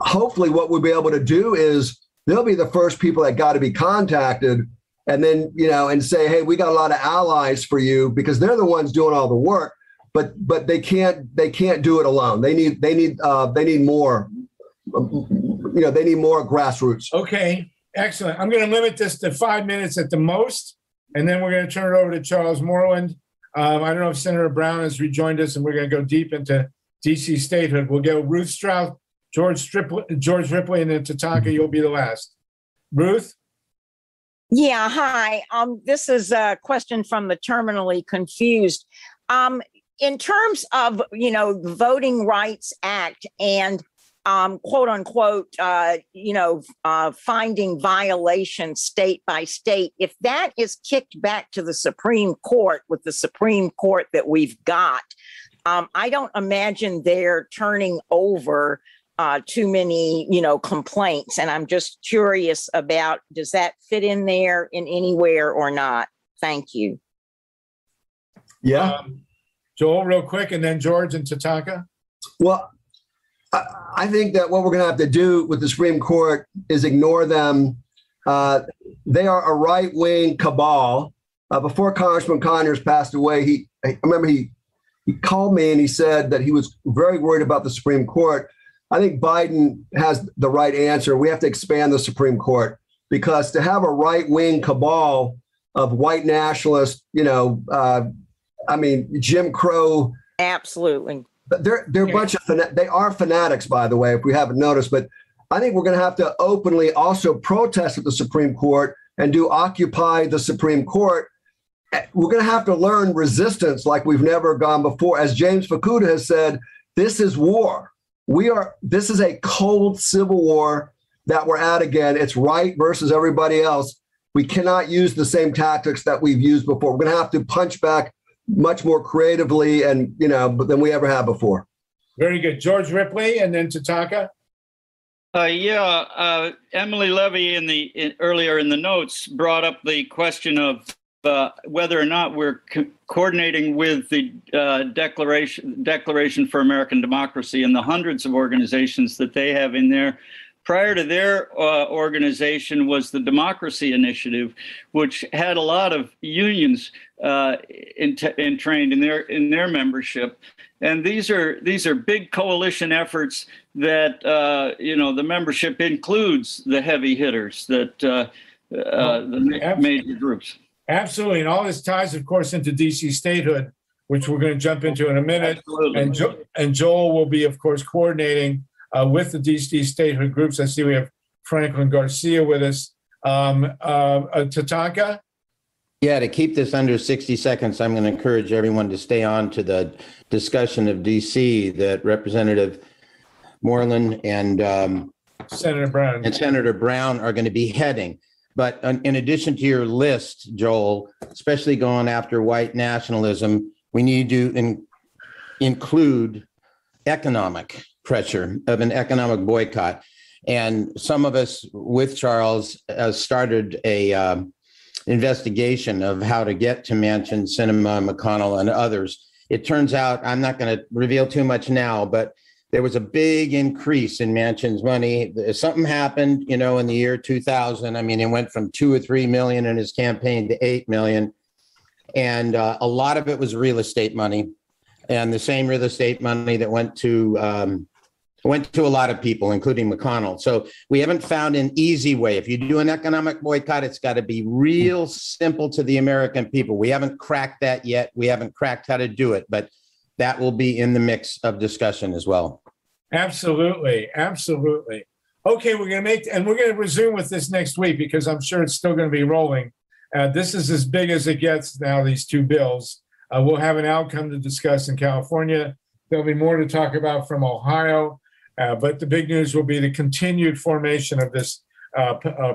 hopefully what we'll be able to do is they'll be the first people that got to be contacted, and then, and say, hey, we got a lot of allies for you, because they're the ones doing all the work. But they can't do it alone. They need more. They need more grassroots. Okay, excellent. I'm going to limit this to 5 minutes at the most, and then we're going to turn it over to Charles Moreland. I don't know if Senator Brown has rejoined us, and we're going to go deep into DC statehood. We'll go Ruth Strauss, George Ripley, and then Tatanka. You'll be the last. Ruth. Yeah. Hi. This is a question from the terminally confused. In terms of, the Voting Rights Act and quote unquote, finding violations state by state, if that is kicked back to the Supreme Court with the Supreme Court that we've got, I don't imagine they're turning over too many, complaints. And I'm just curious about, does that fit in there in anywhere or not? Thank you. Yeah. Joel, real quick, and then George and Tatanka. Well, I think that what we're going to have to do with the Supreme Court is ignore them. They are a right-wing cabal. Before Congressman Conyers passed away, I remember he he called me and he said that he was very worried about the Supreme Court. I think Biden has the right answer. We have to expand the Supreme Court, because to have a right-wing cabal of white nationalists, Jim Crow. Absolutely. They're a bunch of, they are fanatics, by the way, if we haven't noticed, but I think we're going to have to openly also protest at the Supreme Court and do Occupy the Supreme Court. We're going to have to learn resistance like we've never gone before. As James Fukuda has said, this is war. This is a cold civil war that we're at again. It's right versus everybody else. We cannot use the same tactics that we've used before. We're going to have to punch back much more creatively and, than we ever have before. Very good. George Ripley and then Tatanka. Emily Levy earlier in the notes brought up the question of whether or not we're coordinating with the Declaration for American Democracy and the hundreds of organizations that they have in there. Prior to their organization was the Democracy Initiative, which had a lot of unions entrained in their membership. And these are big coalition efforts that the membership includes the heavy hitters, the major groups. Absolutely, and all this ties, of course, into DC statehood, which we're going to jump into in a minute. Absolutely. And Joel will be, of course, coordinating with the DC statehood groups. I see we have Franklin Garcia with us. Tatanka? Yeah, to keep this under 60 seconds, I'm going to encourage everyone to stay on to the discussion of DC that Representative Moreland and Senator Brown are going to be heading. But in addition to your list, Joel, especially going after white nationalism, we need to include economic pressure of an economic boycott. And some of us with Charles started a investigation of how to get to Manchin, Sinema, McConnell, and others. It turns out, I'm not going to reveal too much now, but there was a big increase in Manchin's money. Something happened, in the year 2000. I mean, it went from 2 or 3 million in his campaign to 8 million. And a lot of it was real estate money, and the same real estate money that went to a lot of people, including McConnell. So we haven't found an easy way. If you do an economic boycott, it's got to be real simple to the American people. We haven't cracked that yet. We haven't cracked how to do it, but that will be in the mix of discussion as well. Absolutely. Absolutely. Okay, we're going to resume with this next week, because I'm sure it's still going to be rolling. This is as big as it gets now, these two bills. We'll have an outcome to discuss in California. There'll be more to talk about from Ohio. But the big news will be the continued formation of this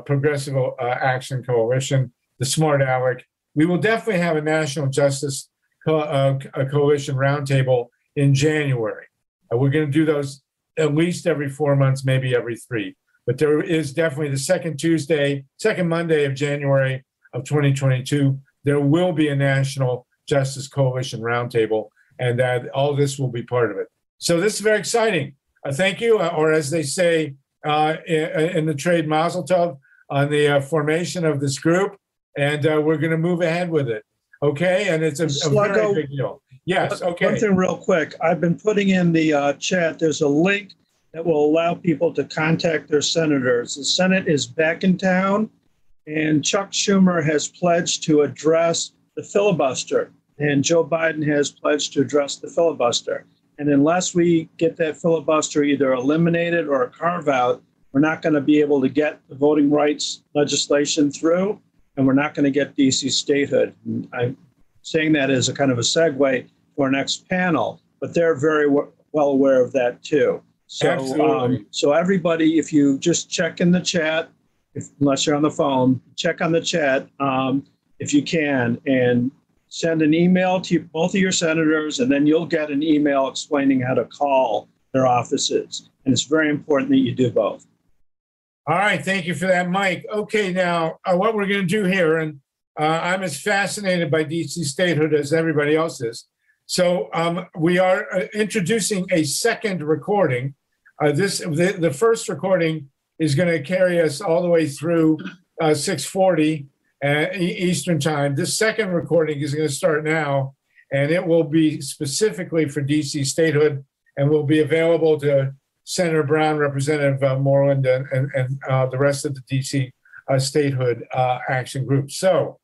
Progressive Action Coalition, the SmartALEC. We will definitely have a National Justice Coalition roundtable in January. We're going to do those at least every 4 months, maybe every 3. But there is definitely the second Monday of January of 2022, there will be a National Justice Coalition roundtable, and that all this will be part of it. So this is very exciting. Thank you, or as they say in the trade, mazel tov, on the formation of this group, and we're going to move ahead with it. Okay, and it's a very big deal. Yes, okay. One thing real quick. I've been putting in the chat, there's a link that will allow people to contact their senators. The Senate is back in town, and Chuck Schumer has pledged to address the filibuster, and Joe Biden has pledged to address the filibuster. And unless we get that filibuster either eliminated or a carve out, we're not going to be able to get the voting rights legislation through, and we're not going to get DC statehood. And I'm saying that as a kind of a segue to our next panel, but they're very well aware of that too. So, so everybody, if you just check in the chat, unless you're on the phone, check on the chat if you can, and send an email to both of your senators, and then you'll get an email explaining how to call their offices. And it's very important that you do both. All right. Thank you for that, Mike. Okay, now what we're going to do here, and I'm as fascinated by DC statehood as everybody else is. So we are introducing a second recording. The first recording is going to carry us all the way through 6:40 Eastern time. This second recording is going to start now, and it will be specifically for DC statehood and will be available to Senator Brown, Representative Moreland, and the rest of the DC statehood action group. So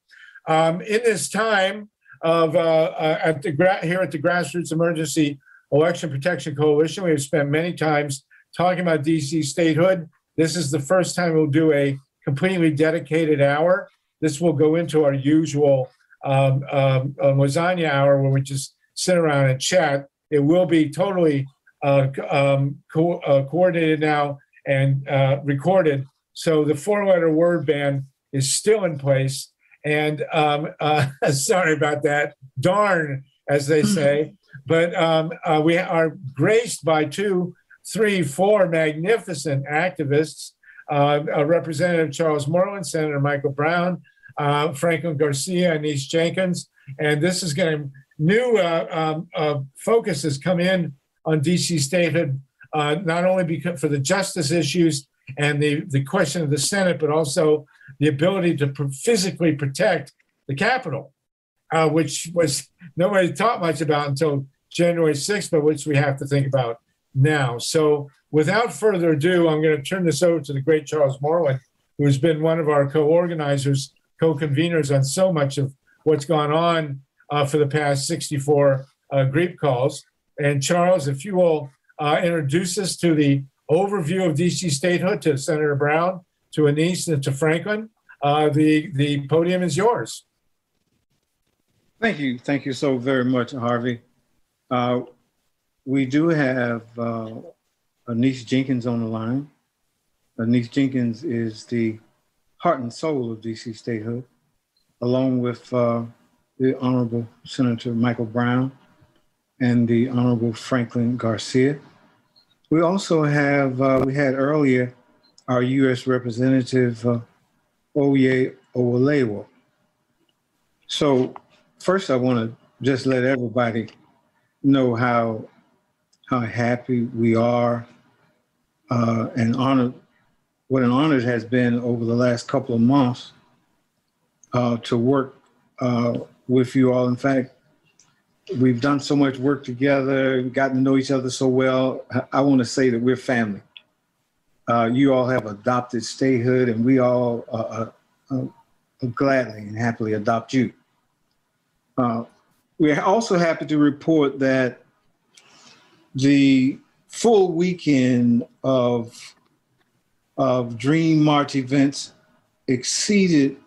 in this time of here at the Grassroots Emergency Election Protection Coalition, we have spent many times talking about DC statehood. This is the first time we'll do a completely dedicated hour. This will go into our usual lasagna hour where we just sit around and chat. It will be totally coordinated now and recorded. So the 4-letter word ban is still in place. And sorry about that. Darn, as they say. But we are graced by 2, 3, 4 magnificent activists, Representative Charles Moreland, Senator Michael Brown, Franklin Garcia, and Anise Jenkins. And this is going to, new focus has come in on DC statehood, not only because for the justice issues and the question of the Senate, but also the ability to physically protect the Capitol, which was nobody talked much about until January 6th, but which we have to think about now. So without further ado, I'm going to turn this over to the great Charles Moreland, who has been one of our co-organizers, co-conveners on so much of what's gone on for the past 64 GREEP calls. And Charles, if you will introduce us to the overview of DC statehood, to Senator Brown, to Anise, and to Franklin, the podium is yours. Thank you. Thank you so very much, Harvey. We do have Anise Jenkins on the line. Anise Jenkins is the heart and soul of DC statehood, along with the Honorable Senator Michael Brown and the Honorable Franklin Garcia. We also have, we had earlier, our U.S. Representative Oye Owalewo. So first I want to just let everybody know how happy we are and honored, what an honor it has been over the last couple of months to work with you all. In fact, we've done so much work together, gotten to know each other so well. I want to say that we're family. You all have adopted statehood, and we all gladly and happily adopt you. We're also happy to report that the full weekend of Dream March events exceeded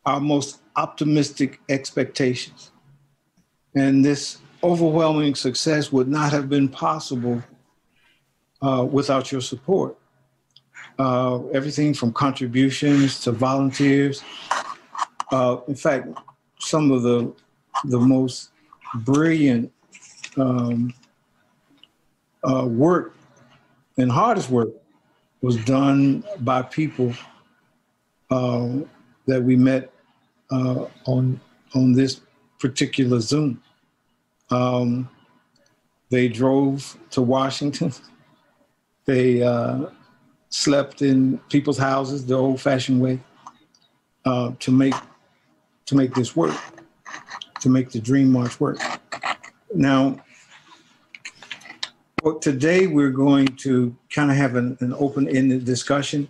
our most optimistic expectations. And this overwhelming success would not have been possible without your support. Everything from contributions to volunteers. In fact, some of the most brilliant work and hardest work was done by people that we met on this particular Zoom. They drove to Washington. They slept in people's houses the old-fashioned way to make this work, to make the Dream March work. Now, today we're going to kind of have an open-ended discussion.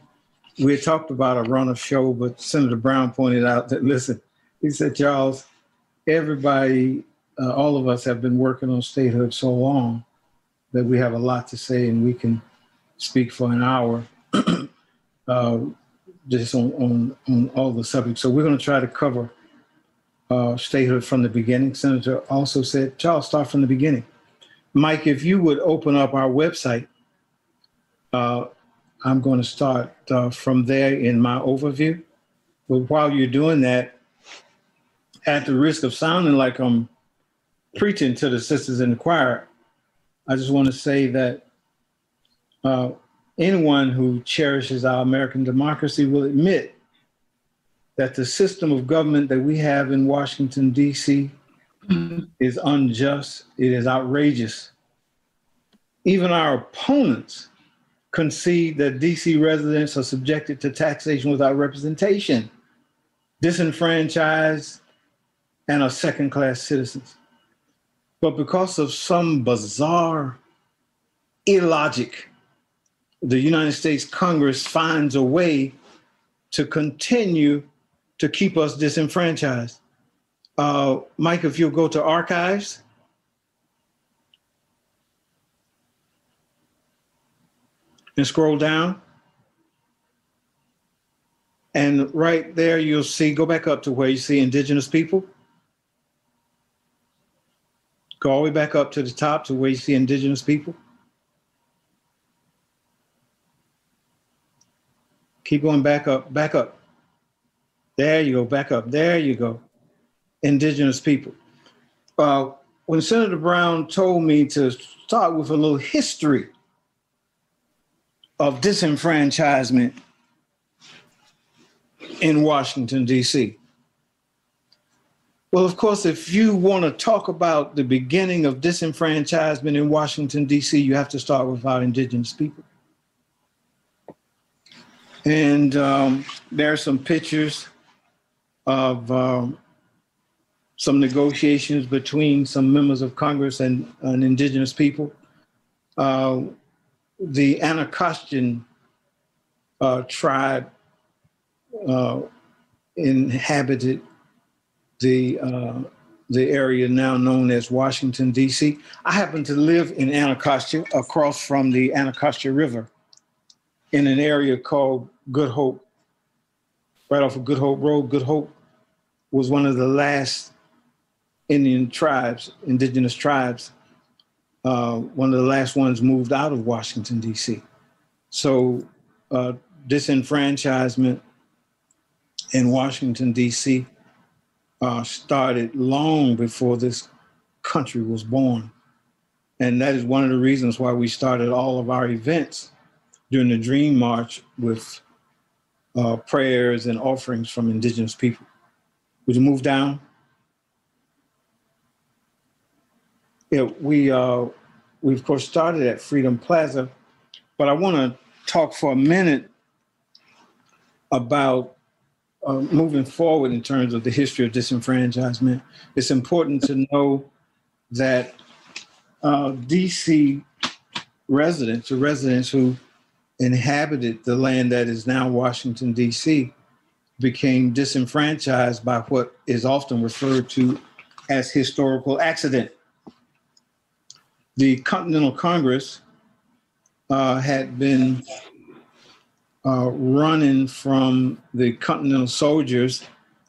We had talked about a run of show, but Senator Brown pointed out that, listen, he said, Charles, everybody, all of us have been working on statehood so long that we have a lot to say and we can speak for an hour just on all the subjects. So we're going to try to cover statehood from the beginning. Senator also said, Charles, start from the beginning. Mike, if you would open up our website, I'm going to start from there in my overview. But while you're doing that, at the risk of sounding like I'm preaching to the sisters in the choir, I just want to say that anyone who cherishes our American democracy will admit that the system of government that we have in Washington, D.C. is unjust. It is outrageous. Even our opponents concede that D.C. residents are subjected to taxation without representation, disenfranchised, and are second-class citizens. But because of some bizarre illogic, the United States Congress finds a way to continue to keep us disenfranchised. Mike, if you'll go to archives. And scroll down. And right there, you'll see, go back up to where you see indigenous people. Go all the way back up to the top to where you see indigenous people. Keep going back up, back up. There you go, back up, there you go. Indigenous people. When Senator Brown told me to start with a little history of disenfranchisement in Washington, D.C. Well, of course, if you want to talk about the beginning of disenfranchisement in Washington, D.C., you have to start with our indigenous people. And there are some pictures of some negotiations between some members of Congress and indigenous people. The Anacostan tribe inhabited the area now known as Washington, D.C. I happen to live in Anacostia, across from the Anacostia River, in an area called Good Hope, right off of Good Hope Road. Good Hope was one of the last Indian tribes, indigenous tribes, one of the last ones moved out of Washington, D.C. So disenfranchisement in Washington, D.C. Started long before this country was born. And that is one of the reasons why we started all of our events during the Dream March with prayers and offerings from indigenous people. Would you move down? Yeah, we of course started at Freedom Plaza, but I want to talk for a minute about moving forward in terms of the history of disenfranchisement. It's important to know that DC residents, or residents who inhabited the land that is now Washington, D.C., became disenfranchised by what is often referred to as historical accident. The Continental Congress had been running from the Continental soldiers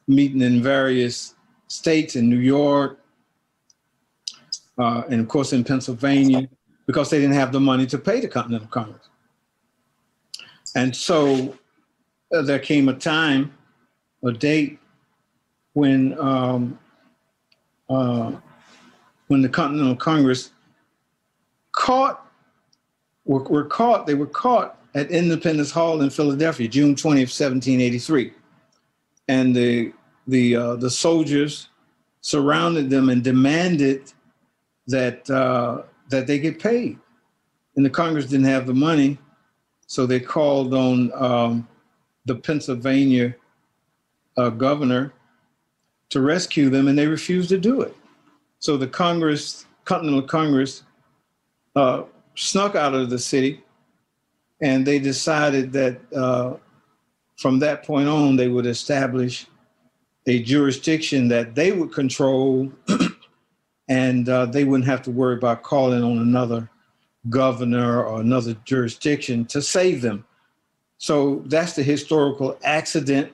meeting in various states, in New York, and of course in Pennsylvania, because they didn't have the money to pay the Continental Congress. And so there came a time, a date, when the Continental Congress were caught at Independence Hall in Philadelphia, June 20th, 1783. And the soldiers surrounded them and demanded that they get paid. And the Congress didn't have the money, so they called on the Pennsylvania governor to rescue them, and they refused to do it. So the Continental Congress snuck out of the city, and they decided that from that point on, they would establish a jurisdiction that they would control, and they wouldn't have to worry about calling on another governor or another jurisdiction to save them. So that's the historical accident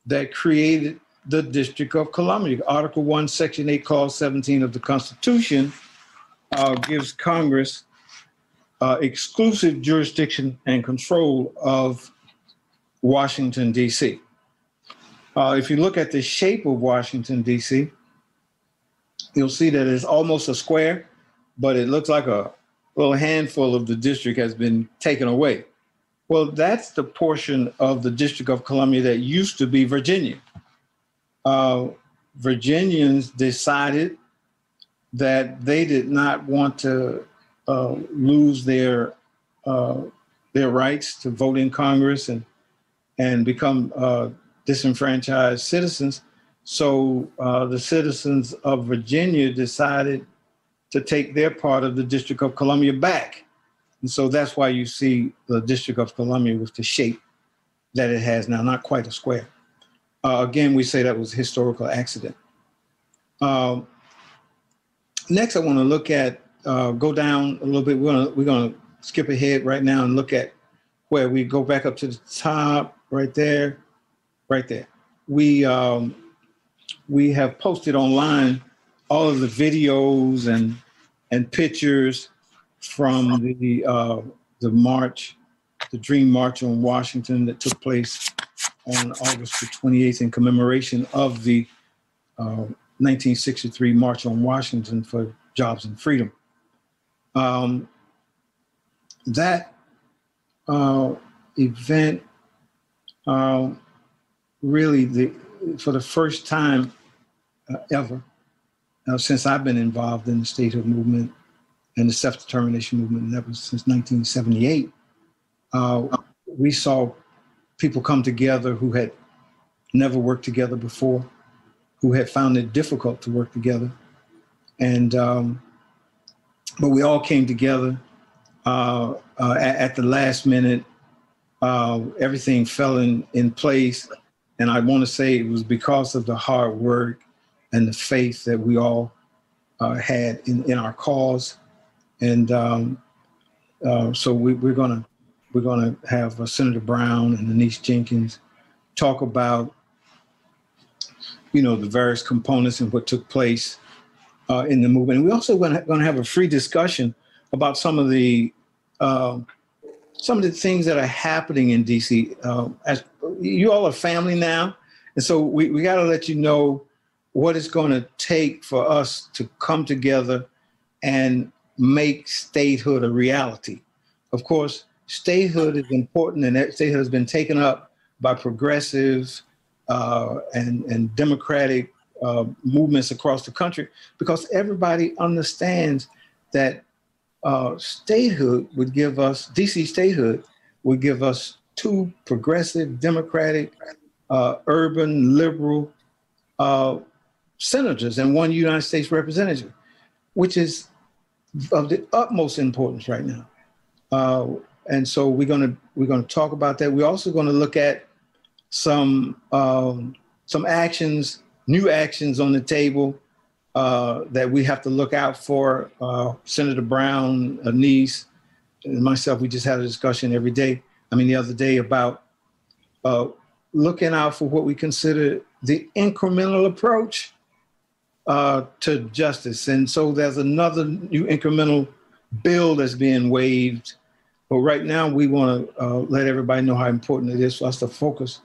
that created the District of Columbia. Article 1, Section 8, Clause 17 of the Constitution gives Congress exclusive jurisdiction and control of Washington, D.C. If you look at the shape of Washington, D.C., you'll see that it's almost a square, but it looks like a little handful of the district has been taken away. Well, that's the portion of the District of Columbia that used to be Virginia. Virginians decided that they did not want to lose their rights to vote in Congress and become disenfranchised citizens. So the citizens of Virginia decided to take their part of the District of Columbia back. And so that's why you see the District of Columbia with the shape that it has now, not quite a square. Again, we say that was a historical accident. Next, I want to look at, go down a little bit. We're gonna skip ahead right now and look at where we go back up to the top, right there, right there. We have posted online all of the videos and pictures from the march, the Dream March on Washington that took place on August the 28th in commemoration of the 1963 March on Washington for Jobs and Freedom. That event really, for the first time ever, since I've been involved in the statehood movement and the self-determination movement, and that was since 1978, we saw people come together who had never worked together before, who had found it difficult to work together. And, but we all came together at the last minute. Everything fell in place. And I want to say it was because of the hard work and the faith that we all had in our cause. And so we're gonna have Senator Brown and Denise Jenkins talk about, you know, the various components and what took place in the movement. And we're also going to have a free discussion about some of the things that are happening in DC. As you all are family now, and so we got to let you know what it's going to take for us to come together and make statehood a reality. Of course, statehood is important, and that statehood has been taken up by progressives and democratic movements across the country, because everybody understands that statehood would give us, DC statehood would give us two progressive, democratic, urban, liberal senators and one United States representative, which is of the utmost importance right now. And so we're gonna talk about that. We're also gonna look at some actions, new actions on the table that we have to look out for. Senator Brown, Anise, and myself, we just had a discussion the other day about looking out for what we consider the incremental approach to justice. And so there's another new incremental bill that's being waived. But right now we want to let everybody know how important it is for us to focus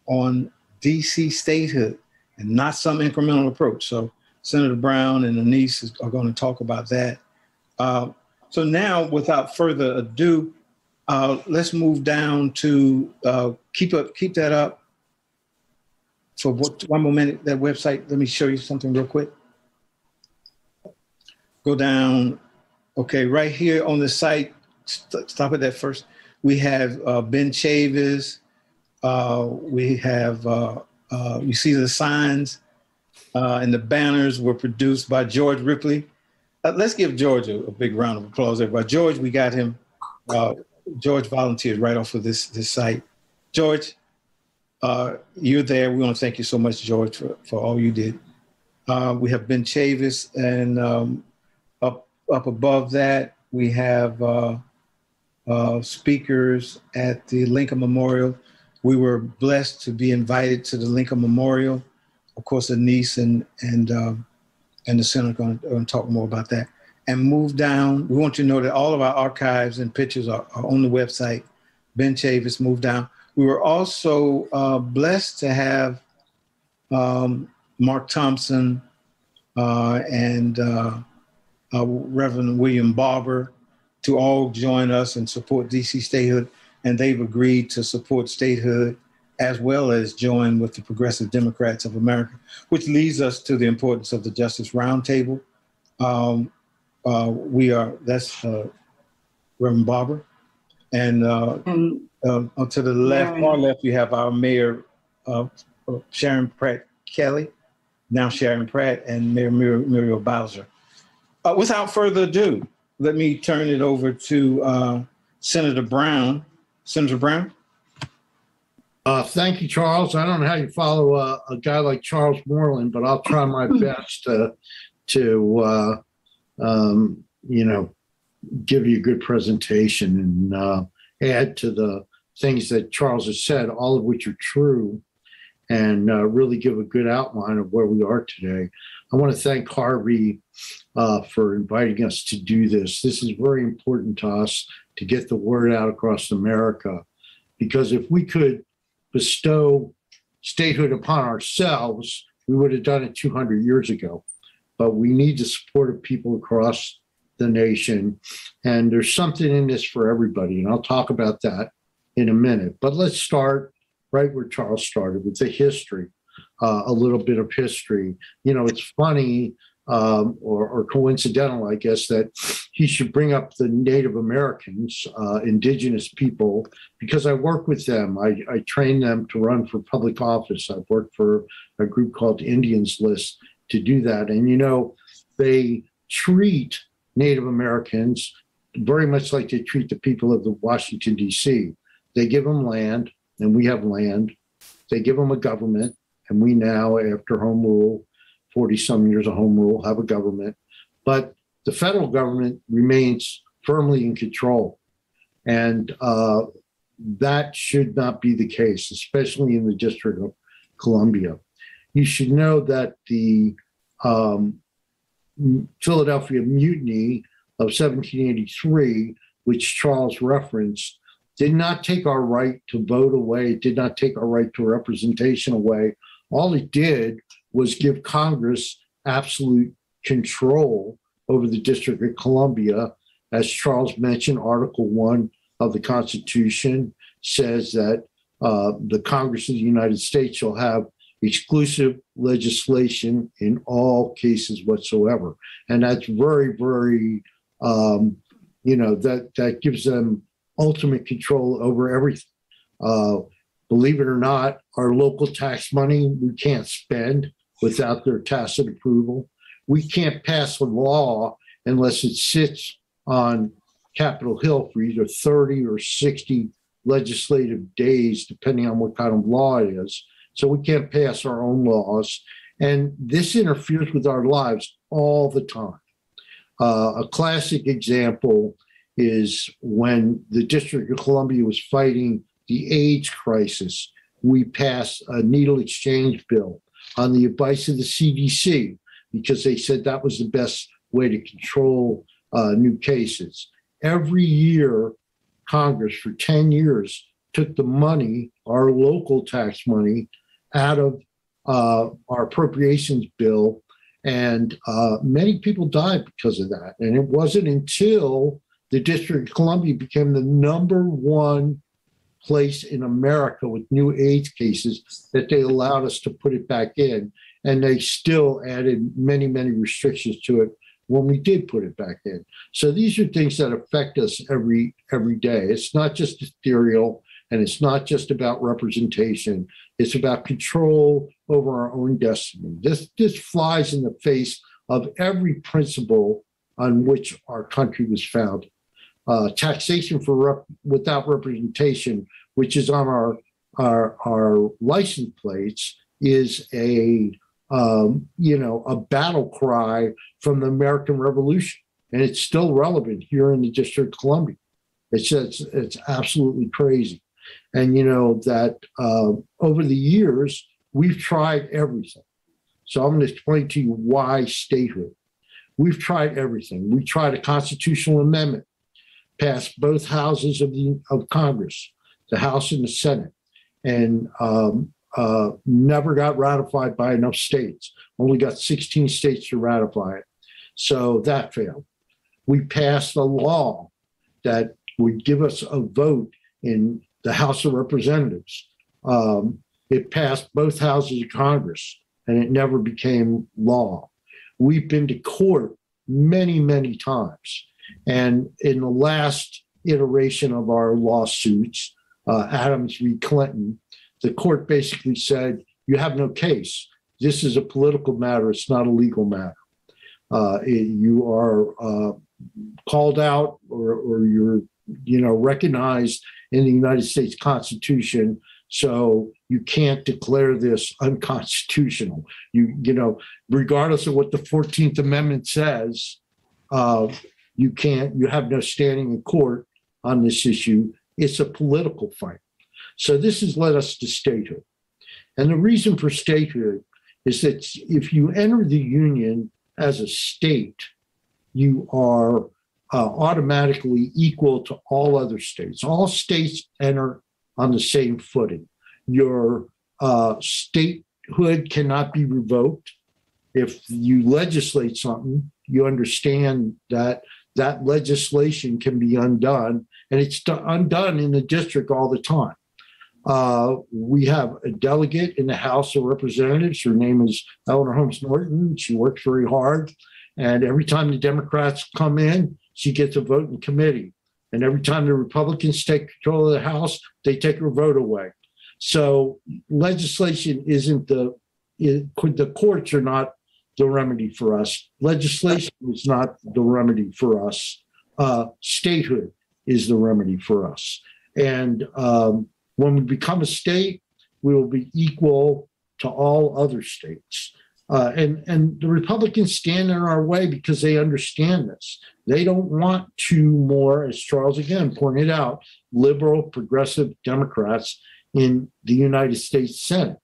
on DC statehood and not some incremental approach. So Senator Brown and Anise are going to talk about that. So now, without further ado, let's move down to keep that up for one more minute. That website. Let me show you something real quick. Go down. Okay, right here on the site. Stop at that first. We have Ben Chavis. We have, you see the signs and the banners were produced by George Ripley. Let's give George a big round of applause, everybody. George, we got him. George volunteered right off of this site. George, you're there. We want to thank you so much, George, for all you did. We have Ben Chavis, and up above that, we have speakers at the Lincoln Memorial. We were blessed to be invited to the Lincoln Memorial. Of course, Anise and the Senator are going to talk more about that. And move down. We want you to know that all of our archives and pictures are on the website. Ben Chavis, move down. We were also blessed to have Mark Thompson and Reverend William Barber to all join us and support DC statehood. And they've agreed to support statehood as well as join with the Progressive Democrats of America, which leads us to the importance of the Justice Roundtable. That's Reverend Barber. And to the left, far left, you have our Mayor Sharon Pratt Kelly, now Sharon Pratt, and Mayor Muriel Bowser. Without further ado, let me turn it over to Senator Brown. Senator Brown? Thank you, Charles. I don't know how you follow a guy like Charles Moreland, but I'll try my best to give you a good presentation and add to the things that Charles has said, all of which are true, and really give a good outline of where we are today. I want to thank Harvey for inviting us to do this. This is very important to us to get the word out across America, because if we could bestow statehood upon ourselves, we would have done it 200 years ago. But we need the support of people across the nation, and there's something in this for everybody, and I'll talk about that in a minute. But let's start right where Charles started, with the history, a little bit of history. You know, it's funny or coincidental, I guess, that he should bring up the Native Americans, indigenous people, because I work with them. I train them to run for public office. I've worked for a group called Indians List to do that. And, you know, they treat Native Americans very much like they treat the people of the Washington, D.C. They give them land, and we have land. They give them a government, and we now, after Home Rule, 40-some years of Home Rule, have a government. But the federal government remains firmly in control. And that should not be the case, especially in the District of Columbia. You should know that the Philadelphia Mutiny of 1783, which Charles referenced, did not take our right to vote away, did not take our right to representation away. All it did was give Congress absolute control over the District of Columbia. As Charles mentioned, Article 1 of the Constitution says that the Congress of the United States shall have exclusive legislation in all cases whatsoever. And that's very, very, that gives them ultimate control over everything. Believe it or not, our local tax money, we can't spend without their tacit approval. We can't pass a law unless it sits on Capitol Hill for either 30 or 60 legislative days, depending on what kind of law it is. So we can't pass our own laws. And this interferes with our lives all the time. A classic example is when the District of Columbia was fighting the AIDS crisis. We passed a needle exchange bill on the advice of the CDC, because they said that was the best way to control new cases. Every year, Congress for 10 years took the money, our local tax money, out of our appropriations bill, and many people died because of that. And it wasn't until the District of Columbia became the #1 place in America with new AIDS cases that they allowed us to put it back in. And they still added many, many restrictions to it when we did put it back in. So these are things that affect us every day. It's not just ethereal, and it's not just about representation. It's about control over our own destiny. This flies in the face of every principle on which our country was founded. Taxation without representation, which is on our license plates, is a battle cry from the American Revolution, and it's still relevant here in the District of Columbia. It's absolutely crazy. And you know that over the years we've tried everything. So I'm going to explain to you why statehood. We've tried everything. We tried a constitutional amendment, passed both houses of Congress, the House and the Senate, and never got ratified by enough states. Only got 16 states to ratify it. So that failed. We passed a law that would give us a vote in the House of Representatives. It passed both houses of Congress, and it never became law. We've been to court many, many times. And in the last iteration of our lawsuits, Adams v. Clinton, the court basically said, you have no case. This is a political matter. It's not a legal matter. You are called out or you're, recognized in the United States Constitution. So you can't declare this unconstitutional. Regardless of what the 14th Amendment says, you have no standing in court on this issue. It's a political fight. So this has led us to statehood. And the reason for statehood is that if you enter the Union as a state, you are automatically equal to all other states. All states enter on the same footing. Your statehood cannot be revoked. If you legislate something, you understand that that legislation can be undone, and it's undone in the district all the time. We have a delegate in the House of Representatives. Her name is Eleanor Holmes Norton. She works very hard. And every time the Democrats come in, she gets a vote in committee. And every time the Republicans take control of the House, they take her vote away. So legislation isn't the courts are not the remedy for us. Legislation is not the remedy for us. Statehood is the remedy for us. And when we become a state, we will be equal to all other states. And the Republicans stand in our way because they understand this. They don't want two more, as Charles again pointed out, liberal, progressive Democrats in the United States Senate.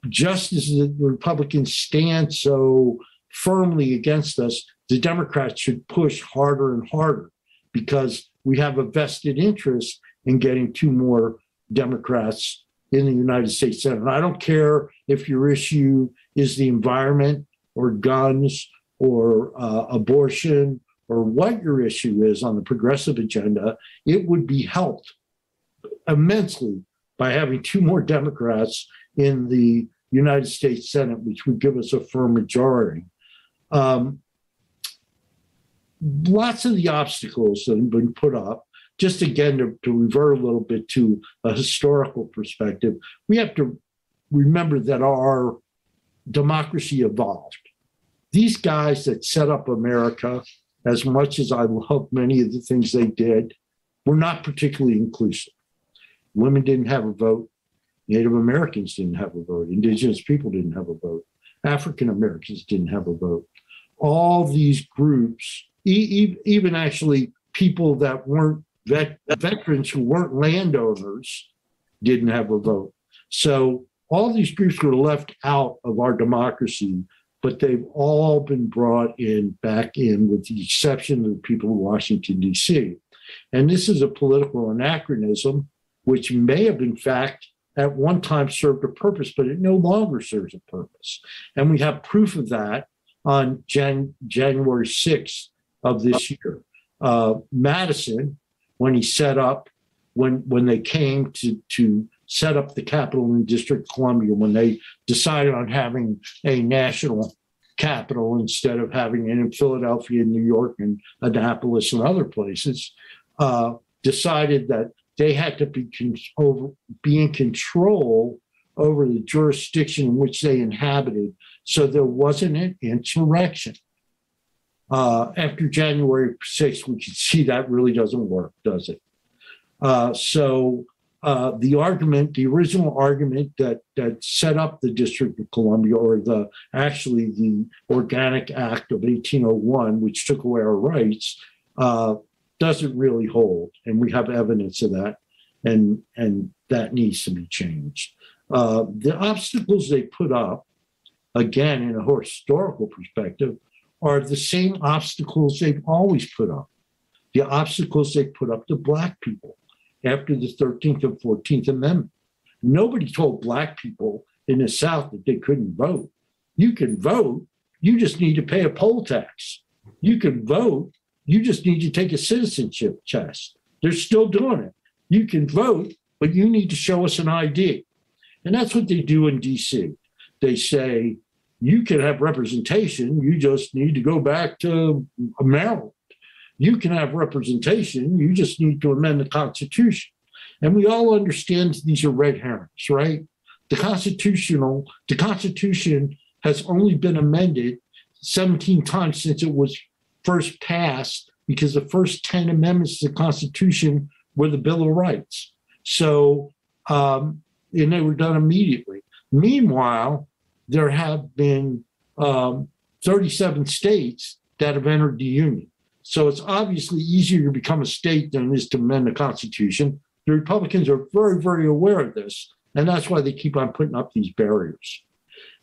Just as the Republicans stand so firmly against us, the Democrats should push harder and harder because we have a vested interest in getting two more Democrats in the United States Senate. And I don't care if your issue is the environment or guns or abortion or what your issue is on the progressive agenda, it would be helped immensely by having two more Democrats in the United States Senate, which would give us a firm majority. Lots of the obstacles that have been put up, just again to revert a little bit to a historical perspective, we have to remember that our democracy evolved. These guys that set up America, as much as I love many of the things they did, were not particularly inclusive. Women didn't have a vote. Native Americans didn't have a vote. Indigenous people didn't have a vote. African Americans didn't have a vote. All these groups, even actually people that weren't veterans who weren't landowners, didn't have a vote. So all these groups were left out of our democracy, but they've all been brought back in, with the exception of the people in Washington, D.C. And this is a political anachronism, which may have, in fact, at one time served a purpose, but it no longer serves a purpose. And we have proof of that on January 6th of this year. Madison, when he set up, when they came to set up the Capitol in the District of Columbia, when they decided on having a national capital instead of having it in Philadelphia, New York, and Annapolis and other places, decided that they had to be in control over the jurisdiction in which they inhabited, so there wasn't an insurrection. After January 6th, we can see that really doesn't work, does it? So the original argument that set up the District of Columbia, or the Organic Act of 1801, which took away our rights, doesn't really hold, and we have evidence of that, and that needs to be changed. The obstacles they put up, again, in a historical perspective, are the same obstacles they've always put up. The obstacles they put up to Black people after the 13th and 14th Amendment. Nobody told Black people in the South that they couldn't vote. You can vote, you just need to pay a poll tax. You can vote, you just need to take a citizenship test. They're still doing it. You can vote, but you need to show us an ID. And that's what they do in DC. They say, you can have representation, you just need to go back to Maryland. You can have representation, you just need to amend the Constitution. And we all understand these are red herrings, right? The Constitution has only been amended 17 times since it was first passed, because the first 10 amendments to the Constitution were the Bill of Rights. So, and they were done immediately. Meanwhile, there have been 37 states that have entered the Union. So it's obviously easier to become a state than it is to amend the Constitution. The Republicans are very, very aware of this, and that's why they keep on putting up these barriers.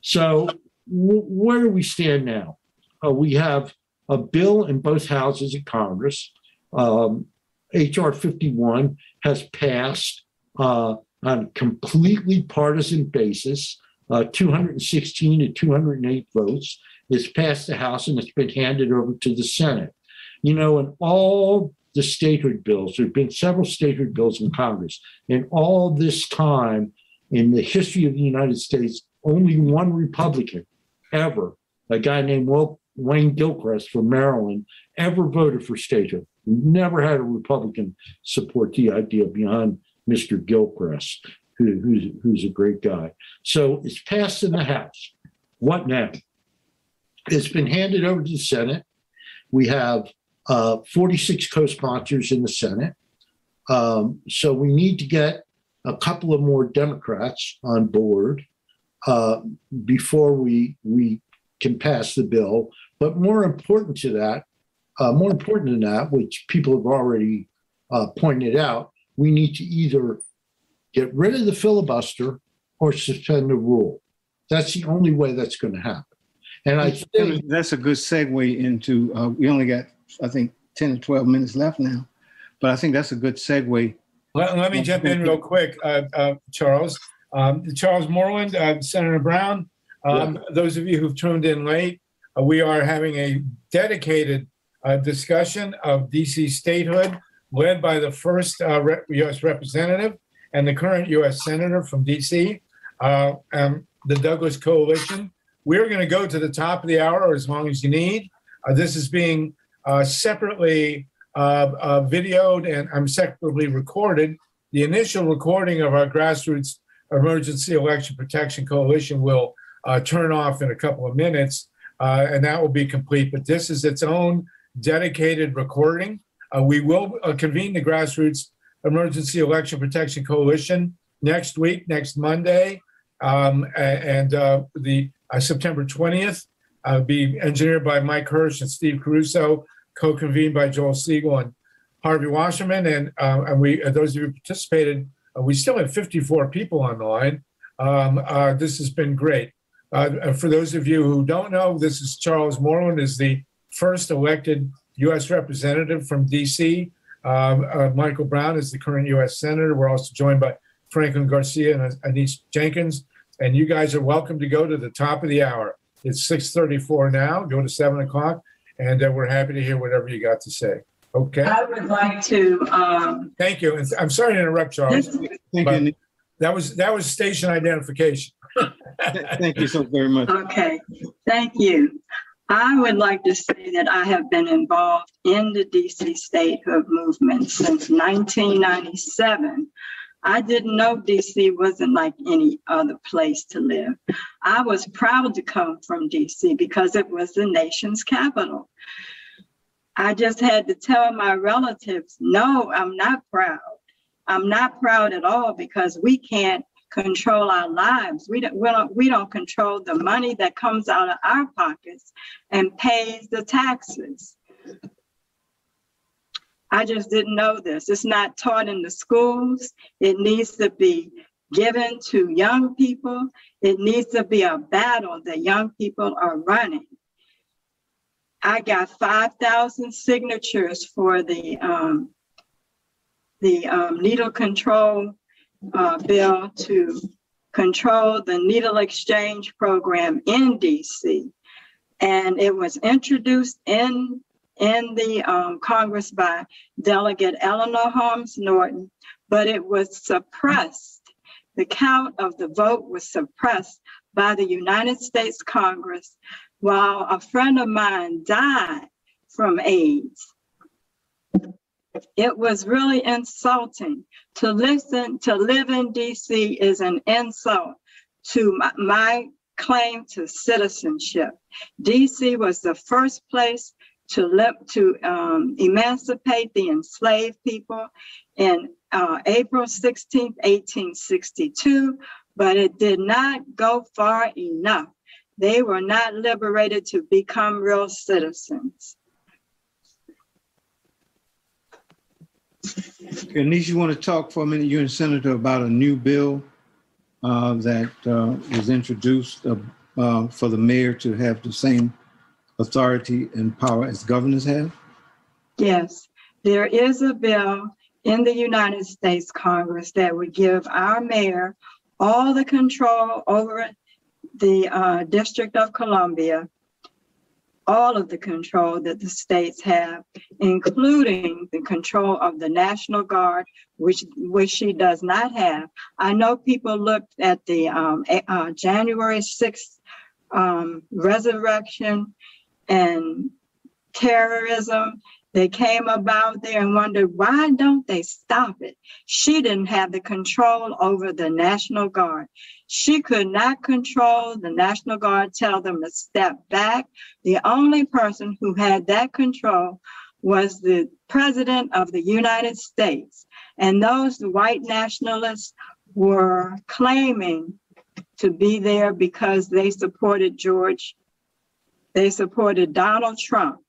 So where do we stand now? We have a bill in both houses of Congress. HR 51 has passed on a completely partisan basis, 216 to 208 votes. It's passed the House and it's been handed over to the Senate. You know, in all the statehood bills, there have been several statehood bills in Congress. In all this time in the history of the United States, only one Republican ever, a guy named Wayne Gilchrist from Maryland, ever voted for statehood. We've never had a Republican support the idea beyond Mr. Gilchrist, who's a great guy. So it's passed in the House. What now? It's been handed over to the Senate. We have 46 co-sponsors in the Senate. So we need to get a couple of more Democrats on board before we can pass the bill. But more important than that, which people have already pointed out, we need to either get rid of the filibuster or suspend the rule. That's the only way that's going to happen. And I think that's a good segue into, we only got, I think, 10 or 12 minutes left now, but I think that's a good segue. Let me jump in real quick, Charles. Charles Moreland, Senator Brown, those of you who've tuned in late, we are having a dedicated discussion of DC statehood led by the first U.S. representative and the current U.S. senator from DC, the Douglas Coalition. We're going to go to the top of the hour, or as long as you need. This is being separately videoed and separately recorded. The initial recording of our Grassroots Emergency Election Protection Coalition will turn off in a couple of minutes, and that will be complete. But this is its own dedicated recording. We will convene the Grassroots Emergency Election Protection Coalition next week, next Monday, and the September 20th, be engineered by Mike Hirsch and Steve Caruso, co-convened by Joel Siegel and Harvey Wasserman. And we, those of you who participated, we still have 54 people on the line. This has been great. For those of you who don't know, this is Charles Moreland, is the first elected U.S. representative from D.C. Michael Brown is the current U.S. senator. We're also joined by Franklin Garcia and Anise Jenkins. And you guys are welcome to go to the top of the hour. It's 6:34 now. Go to 7 o'clock, and we're happy to hear whatever you got to say. Okay. I would like to. Thank you. And I'm sorry to interrupt, Charles. Thank you. That was station identification. Thank you so very much. Okay. Thank you. I would like to say that I have been involved in the DC statehood movement since 1997. I didn't know DC wasn't like any other place to live. I was proud to come from DC because it was the nation's capital. I just had to tell my relatives, no, I'm not proud. I'm not proud at all because we can't control our lives. We don't control the money that comes out of our pockets and pays the taxes. I just didn't know this. It's not taught in the schools. It needs to be given to young people. It needs to be a battle that young people are running. I got 5,000 signatures for the needle control bill to control the needle exchange program in DC. And it was introduced in the Congress by Delegate Eleanor Holmes Norton, but it was suppressed. The count of the vote was suppressed by the United States Congress while a friend of mine died from AIDS. It was really insulting. To live in DC is an insult to my claim to citizenship. DC was the first place to emancipate the enslaved people in April 16th, 1862, but it did not go far enough. They were not liberated to become real citizens. Denise, you want to talk for a minute, you and Senator, about a new bill that was introduced for the mayor to have the same authority and power as governors have? Yes, there is a bill in the United States Congress that would give our mayor all the control over the District of Columbia, all of the control that the states have, including the control of the National Guard, which she does not have. I know people looked at the January 6th resurrection and terrorism. They came about there and wondered, why don't they stop it? She didn't have the control over the National Guard. She could not control the National Guard, tell them to step back. The only person who had that control was the President of the United States. And those white nationalists were claiming to be there because they supported Donald Trump.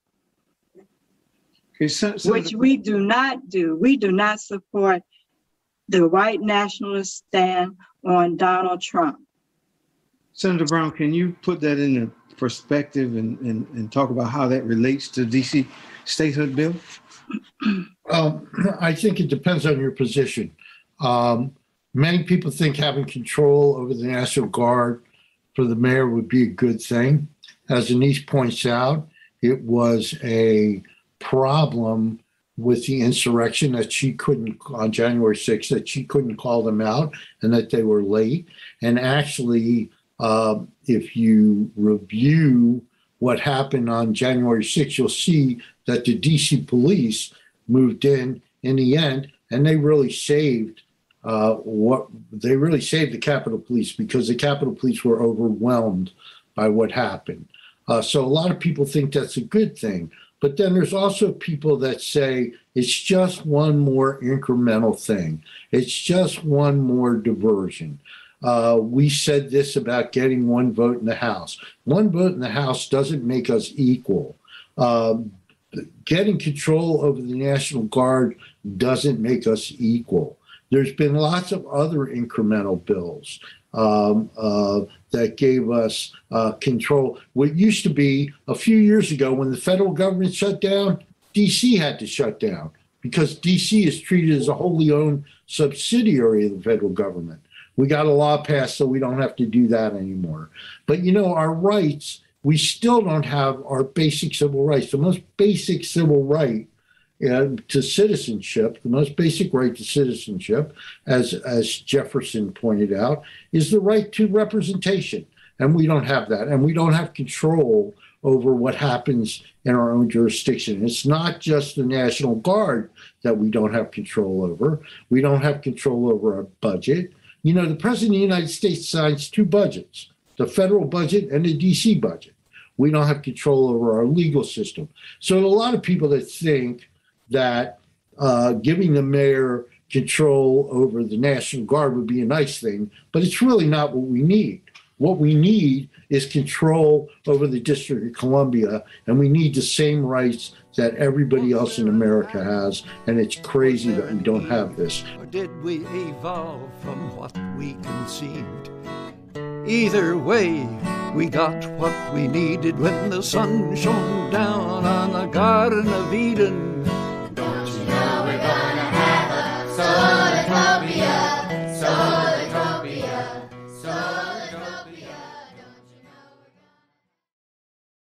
Okay, which we do not do. We do not support the white nationalist stand on Donald Trump. Senator Brown, can you put that in a perspective and talk about how that relates to DC statehood bill? I think it depends on your position. Many people think having control over the National Guard for the mayor would be a good thing. As Denise points out, it was a problem with the insurrection that she couldn't, on January 6th, that she couldn't call them out and that they were late. And actually, if you review what happened on January 6th, you'll see that the DC police moved in the end, and they really saved the Capitol Police, because the Capitol Police were overwhelmed by what happened. So a lot of people think that's a good thing. But then there's also people that say it's just one more incremental thing. It's just one more diversion. We said this about getting one vote in the House. One vote in the House doesn't make us equal. Getting control over the National Guard doesn't make us equal. There's been lots of other incremental bills that gave us control. What used to be a few years ago, when the federal government shut down, DC had to shut down because DC is treated as a wholly owned subsidiary of the federal government. We got a law passed so we don't have to do that anymore. But our rights, we still don't have our basic civil rights. The most basic civil right to citizenship, the most basic right to citizenship, as Jefferson pointed out, is the right to representation. And we don't have that. And we don't have control over what happens in our own jurisdiction. It's not just the National Guard that we don't have control over. We don't have control over our budget. The President of the United States signs two budgets, the federal budget and the DC budget. We don't have control over our legal system. So a lot of people that think that giving the mayor control over the National Guard would be a nice thing, but it's really not what we need. What we need is control over the District of Columbia, and we need the same rights that everybody else in America has, and it's crazy that we don't have this. Or did we evolve from what we conceived? Either way, we got what we needed when the sun shone down on the Garden of Eden.